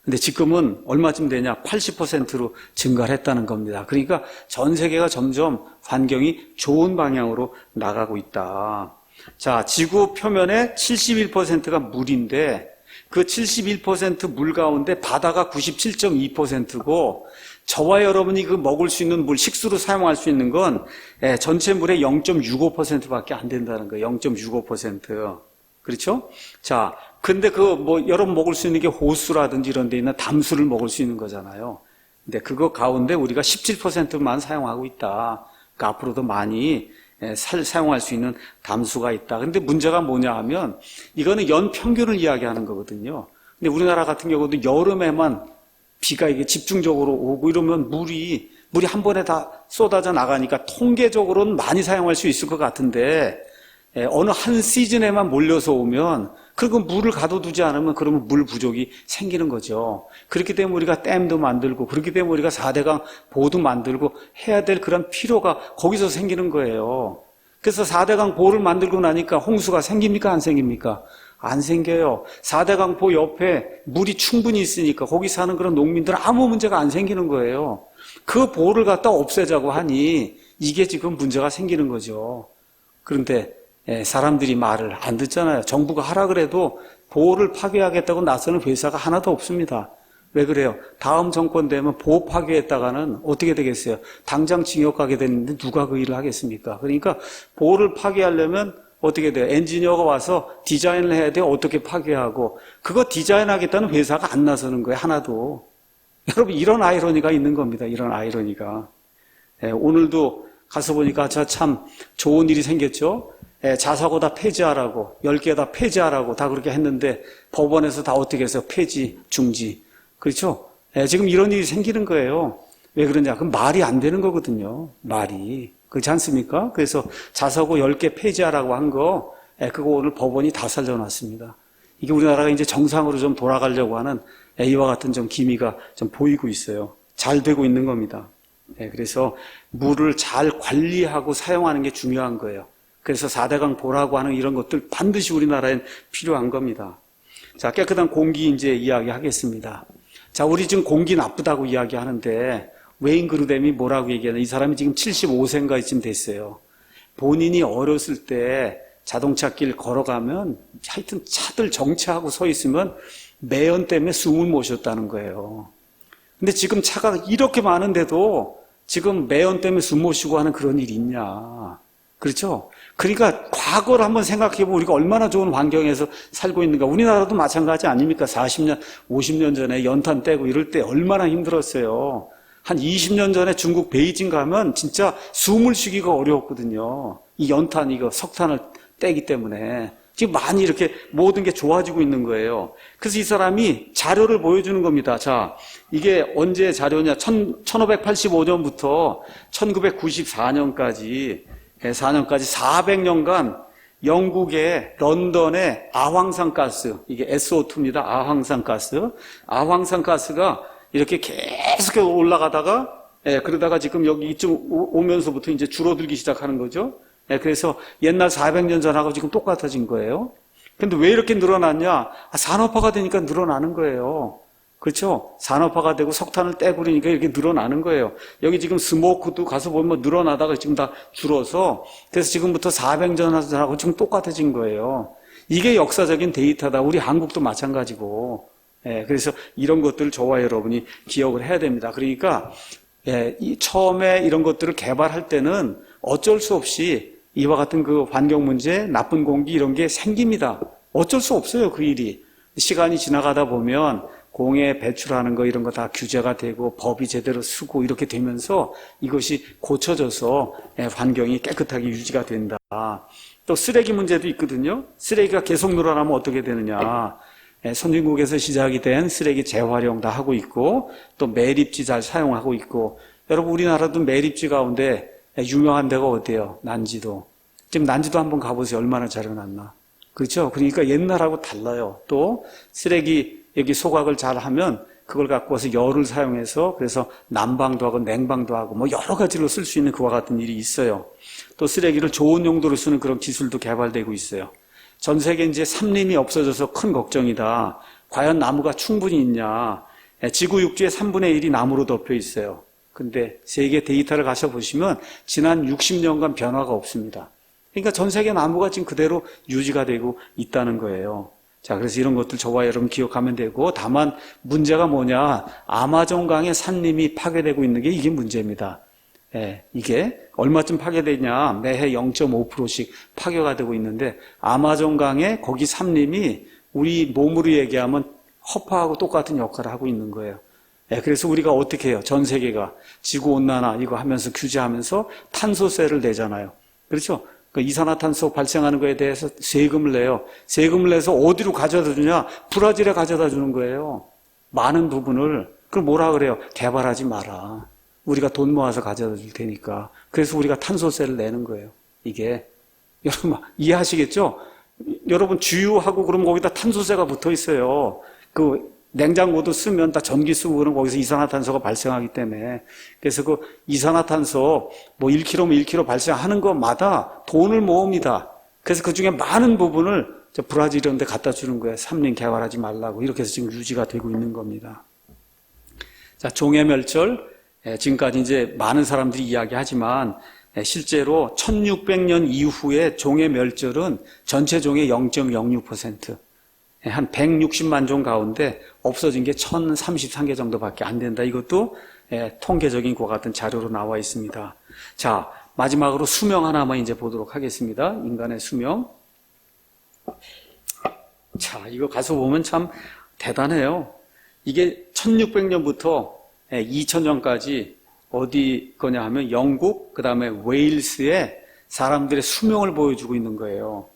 근데 지금은 얼마쯤 되냐? 80%로 증가를 했다는 겁니다. 그러니까 전 세계가 점점 환경이 좋은 방향으로 나가고 있다. 자, 지구 표면의 71%가 물인데 그 71% 물 가운데 바다가 97.2%고 저와 여러분이 그 먹을 수 있는 물, 식수로 사용할 수 있는 건 전체 물의 0.65%밖에 안 된다는 거예요. 0.65%. 그렇죠? 자, 근데 여러분 먹을 수 있는 게 호수라든지 이런 데 있는 담수를 먹을 수 있는 거잖아요. 근데 그거 가운데 우리가 17%만 사용하고 있다. 그러니까 앞으로도 많이 사용할 수 있는 담수가 있다. 근데 문제가 뭐냐 하면 이거는 연 평균을 이야기하는 거거든요. 근데 우리나라 같은 경우도 여름에만 비가 이게 집중적으로 오고 이러면 물이 한 번에 다 쏟아져 나가니까 통계적으로는 많이 사용할 수 있을 것 같은데 어느 한 시즌에만 몰려서 오면 그리고 물을 가둬두지 않으면 그러면 물 부족이 생기는 거죠. 그렇기 때문에 우리가 댐도 만들고 그렇기 때문에 우리가 4대강 보도 만들고 해야 될 그런 필요가 거기서 생기는 거예요. 그래서 4대강 보를 만들고 나니까 홍수가 생깁니까? 안 생깁니까? 안 생겨요. 4대강 보 옆에 물이 충분히 있으니까 거기 사는 그런 농민들은 아무 문제가 안 생기는 거예요. 그 보를 갖다 없애자고 하니 이게 지금 문제가 생기는 거죠. 그런데 사람들이 말을 안 듣잖아요. 정부가 하라 그래도 보호를 파괴하겠다고 나서는 회사가 하나도 없습니다. 왜 그래요? 다음 정권 되면 보호 파괴했다가는 어떻게 되겠어요? 당장 징역 가게 되는데 누가 그 일을 하겠습니까? 그러니까 보호를 파괴하려면 어떻게 돼요? 엔지니어가 와서 디자인을 해야 돼요. 어떻게 파괴하고 그거 디자인하겠다는 회사가 안 나서는 거예요. 하나도. 여러분 이런 아이러니가 있는 겁니다. 이런 아이러니가. 오늘도 가서 보니까 참 좋은 일이 생겼죠. 자사고 다 폐지하라고 10개 다 폐지하라고 다 그렇게 했는데 법원에서 다 어떻게 해서 폐지, 중지. 그렇죠? 지금 이런 일이 생기는 거예요. 왜 그러냐? 그럼 말이 안 되는 거거든요. 말이. 그렇지 않습니까? 그래서 자사고 10개 폐지하라고 한 거 그거 오늘 법원이 다 살려놨습니다. 이게 우리나라가 이제 정상으로 좀 돌아가려고 하는 이와 같은 좀 기미가 좀 보이고 있어요. 잘 되고 있는 겁니다. 그래서 물을 잘 관리하고 사용하는 게 중요한 거예요. 그래서 4대강 보라고 하는 이런 것들 반드시 우리나라엔 필요한 겁니다. 자, 깨끗한 공기 이제 이야기하겠습니다. 자, 우리 지금 공기 나쁘다고 이야기하는데 웨인 그루뎀이 뭐라고 얘기하냐? 이 사람이 지금 75세인가쯤 됐어요. 본인이 어렸을 때 자동차 길 걸어가면 하여튼 차들 정체하고 서 있으면 매연 때문에 숨을 못 쉬었다는 거예요. 근데 지금 차가 이렇게 많은데도 지금 매연 때문에 숨 못 쉬고 하는 그런 일이 있냐? 그렇죠? 그러니까 과거를 한번 생각해보면 우리가 얼마나 좋은 환경에서 살고 있는가. 우리나라도 마찬가지 아닙니까? 40년, 50년 전에 연탄 떼고 이럴 때 얼마나 힘들었어요. 한 20년 전에 중국 베이징 가면 진짜 숨을 쉬기가 어려웠거든요. 이 연탄, 이거 석탄을 떼기 때문에. 지금 많이 이렇게 모든 게 좋아지고 있는 거예요. 그래서 이 사람이 자료를 보여주는 겁니다. 자, 이게 언제 자료냐? 1585년부터 1994년까지 400년간 영국의 런던의 아황산가스, 이게 SO2입니다. 아황산가스가 이렇게 계속 올라가다가 그러다가 지금 여기 이쯤 오면서부터 이제 줄어들기 시작하는 거죠. 그래서 옛날 400년 전하고 지금 똑같아진 거예요. 근데 왜 이렇게 늘어났냐? 산업화가 되니까 늘어나는 거예요. 그렇죠? 산업화가 되고 석탄을 떼고 그러니까 이렇게 늘어나는 거예요. 여기 지금 스모크도 가서 보면 늘어나다가 지금 다 줄어서 그래서 지금부터 400년 전하고 지금 똑같아진 거예요. 이게 역사적인 데이터다. 우리 한국도 마찬가지고. 그래서 이런 것들을 저와 여러분이 기억을 해야 됩니다. 그러니까 처음에 이런 것들을 개발할 때는 어쩔 수 없이 이와 같은 그 환경 문제, 나쁜 공기 이런 게 생깁니다. 어쩔 수 없어요, 그 일이. 시간이 지나가다 보면 공해 배출하는 거 이런 거 다 규제가 되고 법이 제대로 쓰고 이렇게 되면서 이것이 고쳐져서 환경이 깨끗하게 유지가 된다. 또 쓰레기 문제도 있거든요. 쓰레기가 계속 늘어나면 어떻게 되느냐. 선진국에서 시작이 된 쓰레기 재활용 다 하고 있고 또 매립지 잘 사용하고 있고 여러분 우리나라도 매립지 가운데 유명한 데가 어때요? 난지도. 지금 난지도 한번 가보세요. 얼마나 잘 해놨나. 그렇죠? 그러니까 옛날하고 달라요. 또 쓰레기 여기 소각을 잘 하면 그걸 갖고 와서 열을 사용해서 그래서 난방도 하고 냉방도 하고 뭐 여러 가지로 쓸 수 있는 그와 같은 일이 있어요. 또 쓰레기를 좋은 용도로 쓰는 그런 기술도 개발되고 있어요. 전 세계 이제 산림이 없어져서 큰 걱정이다. 과연 나무가 충분히 있냐. 지구 육지의 3분의 1이 나무로 덮여 있어요. 근데 세계 데이터를 가셔보시면 지난 60년간 변화가 없습니다. 그러니까 전 세계 나무가 지금 그대로 유지가 되고 있다는 거예요. 자, 그래서 이런 것들 저와 여러분 기억하면 되고, 다만 문제가 뭐냐, 아마존강의 산림이 파괴되고 있는 게 이게 문제입니다. 예, 이게 얼마쯤 파괴되냐, 매해 0.5%씩 파괴가 되고 있는데, 아마존강의 거기 산림이 우리 몸으로 얘기하면 허파하고 똑같은 역할을 하고 있는 거예요. 예, 그래서 우리가 어떻게 해요? 전 세계가 지구온난화 이거 하면서 규제하면서 탄소세를 내잖아요. 그렇죠? 그 이산화탄소 발생하는 거에 대해서 세금을 내요. 세금을 내서 어디로 가져다 주냐? 브라질에 가져다 주는 거예요. 많은 부분을. 그럼 뭐라 그래요? 개발하지 마라. 우리가 돈 모아서 가져다 줄 테니까. 그래서 우리가 탄소세를 내는 거예요. 이게. 여러분 이해하시겠죠? 여러분 주유하고 그러면 거기다 탄소세가 붙어 있어요. 그 냉장고도 쓰면 다 전기 쓰고 그러면 거기서 이산화탄소가 발생하기 때문에. 그래서 그 이산화탄소 뭐 1kg면 1kg 발생하는 것마다 돈을 모읍니다. 그래서 그 중에 많은 부분을 브라질 이런 데 갖다 주는 거예요. 산림 개발하지 말라고. 이렇게 해서 지금 유지가 되고 있는 겁니다. 자, 종해멸절. 지금까지 이제 많은 사람들이 이야기하지만 실제로 1600년 이후에 종해멸절은 전체 종의 0.06%. 한 160만 종 가운데 없어진 게 1033개 정도밖에 안 된다. 이것도 통계적인 것 같은 자료로 나와 있습니다. 자, 마지막으로 수명 하나만 이제 보도록 하겠습니다. 인간의 수명. 자, 이거 가서 보면 참 대단해요. 이게 1600년부터 2000년까지 어디 거냐 하면 영국, 그 다음에 웨일스의 사람들의 수명을 보여주고 있는 거예요.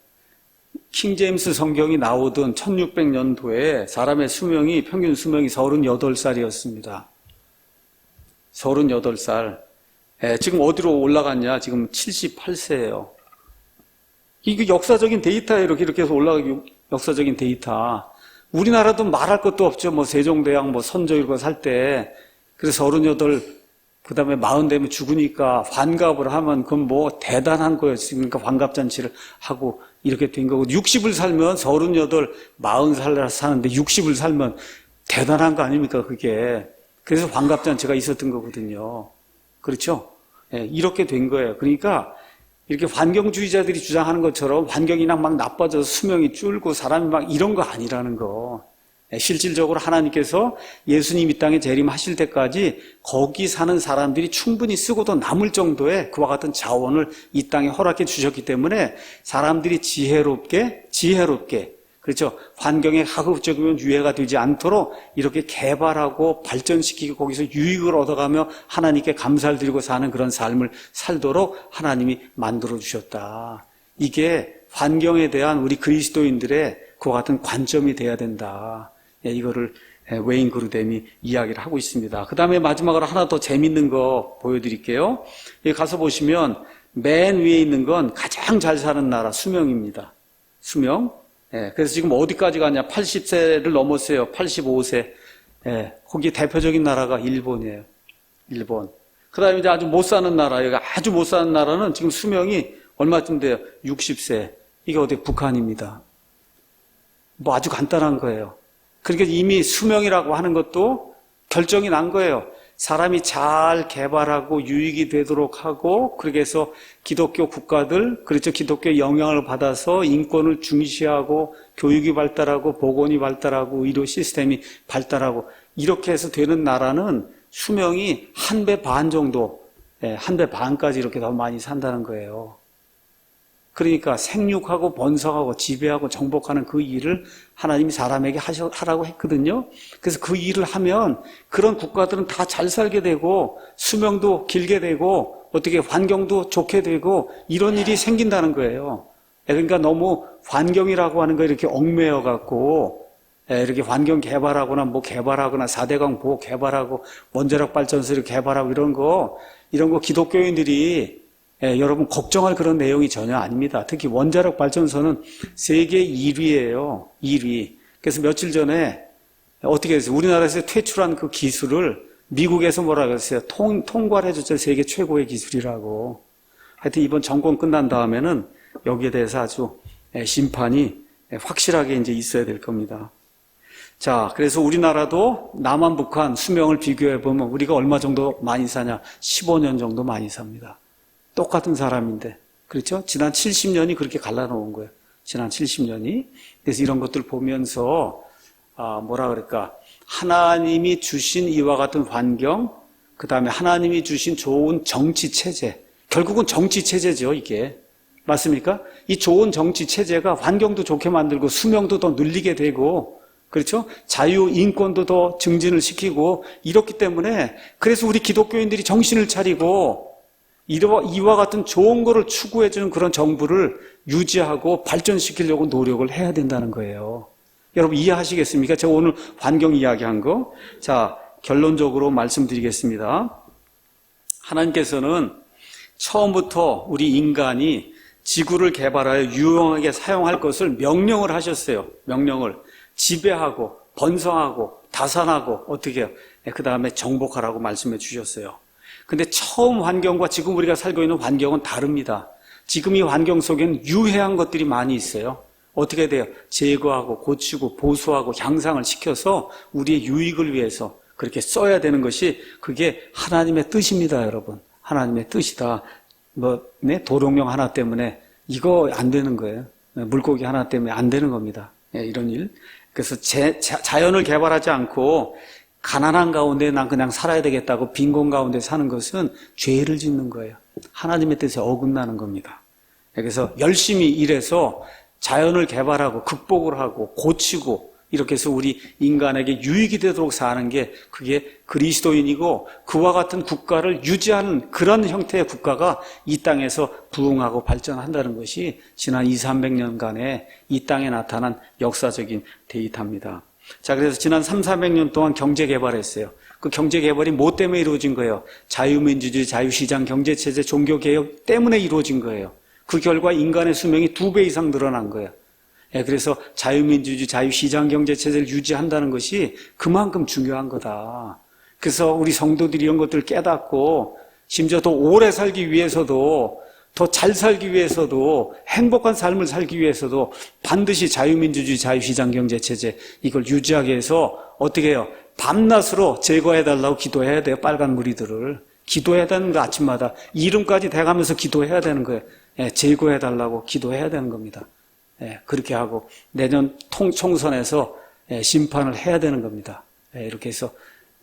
킹제임스 성경이 나오던 1600년도에 사람의 수명이, 평균 수명이 38살이었습니다. 38살. 지금 어디로 올라갔냐? 지금 78세예요. 이게 역사적인 데이터예요. 이렇게 해서 올라가기 역사적인 데이터. 우리나라도 말할 것도 없죠. 뭐 세종대왕, 뭐 선조 이런 거 살 때. 그래서 38, 그 다음에 40 되면 죽으니까 환갑을 하면 그건 뭐 대단한 거였어요. 그러니까 환갑잔치를 하고 이렇게 된 거고, 60을 살면 38, 40살 사는데 60을 살면 대단한 거 아닙니까, 그게. 그래서 환갑잔치가 있었던 거거든요. 그렇죠? 이렇게 된 거예요. 그러니까 이렇게 환경주의자들이 주장하는 것처럼 환경이나 막 나빠져서 수명이 줄고 사람이 막 이런 거 아니라는 거. 실질적으로 하나님께서 예수님 이 땅에 재림하실 때까지 거기 사는 사람들이 충분히 쓰고도 남을 정도의 그와 같은 자원을 이 땅에 허락해 주셨기 때문에 사람들이 지혜롭게 그렇죠, 환경에 하급적이면 유해가 되지 않도록 이렇게 개발하고 발전시키고 거기서 유익을 얻어가며 하나님께 감사를 드리고 사는 그런 삶을 살도록 하나님이 만들어 주셨다. 이게 환경에 대한 우리 그리스도인들의 그와 같은 관점이 돼야 된다. 이거를 웨인 그루뎀이 이야기를 하고 있습니다. 그 다음에 마지막으로 하나 더 재밌는 거 보여드릴게요. 여기 가서 보시면 맨 위에 있는 건 가장 잘 사는 나라 수명입니다. 수명. 그래서 지금 어디까지 가냐? 80세를 넘었어요. 85세. 거기 대표적인 나라가 일본이에요. 일본. 그 다음에 이제 아주 못 사는 나라, 여기 아주 못 사는 나라는 지금 수명이 얼마쯤 돼요? 60세. 이게 어디 북한입니다. 뭐 아주 간단한 거예요. 그러니까 이미 수명이라고 하는 것도 결정이 난 거예요. 사람이 잘 개발하고 유익이 되도록 하고, 그렇게 해서 기독교 국가들, 그렇죠, 기독교의 영향을 받아서 인권을 중시하고 교육이 발달하고 보건이 발달하고 의료 시스템이 발달하고 이렇게 해서 되는 나라는 수명이 1배 반 정도, 1배 반까지 이렇게 더 많이 산다는 거예요. 그러니까 생육하고 번성하고 지배하고 정복하는 그 일을 하나님이 사람에게 하라고 했거든요. 그래서 그 일을 하면 그런 국가들은 다 잘 살게 되고 수명도 길게 되고 어떻게 환경도 좋게 되고 이런 일이 생긴다는 거예요. 그러니까 너무 환경이라고 하는 거 이렇게 얽매여 갖고 이렇게 환경 개발하거나 뭐 개발하거나 4대강 보호 개발하고 원자력 발전소를 개발하고 이런 거 기독교인들이 여러분 걱정할 그런 내용이 전혀 아닙니다. 특히 원자력 발전소는 세계 1위예요. 1위. 그래서 며칠 전에 어떻게 했어요? 우리나라에서 퇴출한 그 기술을 미국에서 뭐라 그랬어요? 통과를 해줬죠. 세계 최고의 기술이라고. 하여튼 이번 정권 끝난 다음에는 여기에 대해서 아주 심판이 확실하게 이제 있어야 될 겁니다. 자, 그래서 우리나라도 남한, 북한 수명을 비교해 보면 우리가 얼마 정도 많이 사냐? 15년 정도 많이 삽니다. 똑같은 사람인데, 그렇죠? 지난 70년이 그렇게 갈라놓은 거예요. 지난 70년이. 그래서 이런 것들 보면서 뭐라 그럴까, 하나님이 주신 이와 같은 환경, 그 다음에 하나님이 주신 좋은 정치 체제, 결국은 정치 체제죠, 이게. 맞습니까? 이 좋은 정치 체제가 환경도 좋게 만들고 수명도 더 늘리게 되고, 그렇죠? 자유, 인권도 더 증진을 시키고, 이렇기 때문에, 그래서 우리 기독교인들이 정신을 차리고, 이와 같은 좋은 거를 추구해주는 그런 정부를 유지하고 발전시키려고 노력을 해야 된다는 거예요. 여러분 이해하시겠습니까? 제가 오늘 환경 이야기한 거. 자, 결론적으로 말씀드리겠습니다. 하나님께서는 처음부터 우리 인간이 지구를 개발하여 유용하게 사용할 것을 명령을 하셨어요. 명령을. 지배하고 번성하고 다산하고 어떻게 해요? 그 다음에 정복하라고 말씀해 주셨어요. 근데 처음 환경과 지금 우리가 살고 있는 환경은 다릅니다. 지금 이 환경 속에는 유해한 것들이 많이 있어요. 어떻게 돼요? 제거하고 고치고 보수하고 향상을 시켜서 우리의 유익을 위해서 그렇게 써야 되는 것이 그게 하나님의 뜻입니다, 여러분. 하나님의 뜻이다. 도롱뇽 하나 때문에 이거 안 되는 거예요. 물고기 하나 때문에 안 되는 겁니다. 이런 일. 그래서 자연을 개발하지 않고 가난한 가운데 난 그냥 살아야 되겠다고 빈곤 가운데 사는 것은 죄를 짓는 거예요. 하나님의 뜻에 어긋나는 겁니다. 그래서 열심히 일해서 자연을 개발하고 극복을 하고 고치고 이렇게 해서 우리 인간에게 유익이 되도록 사는 게 그게 그리스도인이고 그와 같은 국가를 유지하는 그런 형태의 국가가 이 땅에서 부흥하고 발전한다는 것이 지난 200~300년간의 이 땅에 나타난 역사적인 데이터입니다. 자, 그래서 지난 300~400년 동안 경제 개발했어요. 그 경제 개발이 뭐 때문에 이루어진 거예요? 자유민주주의, 자유시장, 경제체제, 종교개혁 때문에 이루어진 거예요. 그 결과 인간의 수명이 2배 이상 늘어난 거예요. 그래서 자유민주주의, 자유시장 경제체제를 유지한다는 것이 그만큼 중요한 거다. 그래서 우리 성도들이 이런 것들을 깨닫고 심지어 더 오래 살기 위해서도 더 잘 살기 위해서도 행복한 삶을 살기 위해서도 반드시 자유민주주의, 자유시장 경제체제 이걸 유지하기 위해서 어떻게 해요? 밤낮으로 제거해달라고 기도해야 돼요. 빨간 무리들을. 기도해야 되는 거 아침마다 이름까지 대가면서 기도해야 되는 거예요. 제거해달라고 기도해야 되는 겁니다. 그렇게 하고 내년 총선에서 심판을 해야 되는 겁니다. 이렇게 해서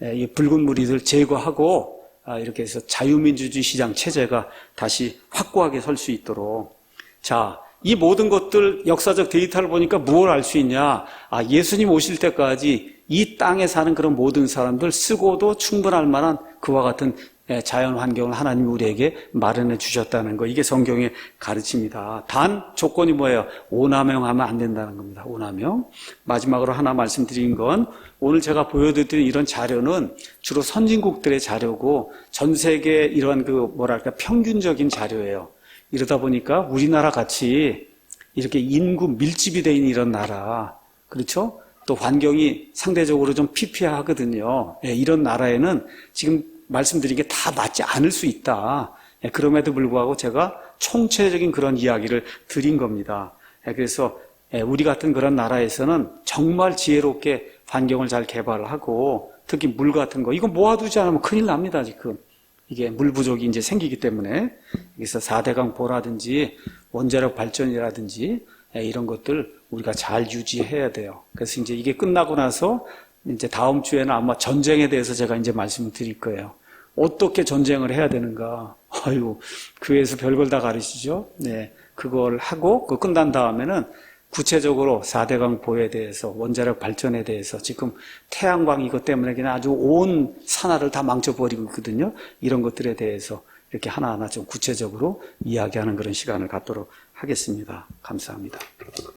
이 붉은 무리들 제거하고 이렇게 해서 자유민주주의 시장 체제가 다시 확고하게 설 수 있도록. 자, 이 모든 것들 역사적 데이터를 보니까 무엇을 알 수 있냐? 예수님 오실 때까지 이 땅에 사는 그런 모든 사람들 쓰고도 충분할 만한 그와 같은 자연 환경을 하나님이 우리에게 마련해 주셨다는 거. 이게 성경의 가르침이다. 단 조건이 뭐예요? 오남용하면 안 된다는 겁니다. 오남용. 마지막으로 하나 말씀드린 건 오늘 제가 보여드린 이런 자료는 주로 선진국들의 자료고 전 세계 이런 평균적인 자료예요. 이러다 보니까 우리나라 같이 이렇게 인구 밀집이 되어 있는 이런 나라, 그렇죠? 또 환경이 상대적으로 좀 피폐하거든요. 이런 나라에는 지금 말씀드린 게 다 맞지 않을 수 있다. 그럼에도 불구하고 제가 총체적인 그런 이야기를 드린 겁니다. 그래서 우리 같은 그런 나라에서는 정말 지혜롭게 환경을 잘 개발을 하고 특히 물 같은 거 이거 모아두지 않으면 큰일 납니다. 지금 이게 물 부족이 이제 생기기 때문에 그래서 4대강 보라든지 원자력 발전이라든지 이런 것들 우리가 잘 유지해야 돼요. 그래서 이제 이게 끝나고 나서 이제 다음 주에는 아마 전쟁에 대해서 제가 이제 말씀을 드릴 거예요. 어떻게 전쟁을 해야 되는가. 교회에서 별걸 다 가르치죠. 그걸 하고 그거 끝난 다음에는 구체적으로 4대강 보호에 대해서 원자력 발전에 대해서 지금 태양광 이것 때문에 그냥 아주 온 산하를 다 망쳐버리고 있거든요. 이런 것들에 대해서 이렇게 하나하나 좀 구체적으로 이야기하는 그런 시간을 갖도록 하겠습니다. 감사합니다.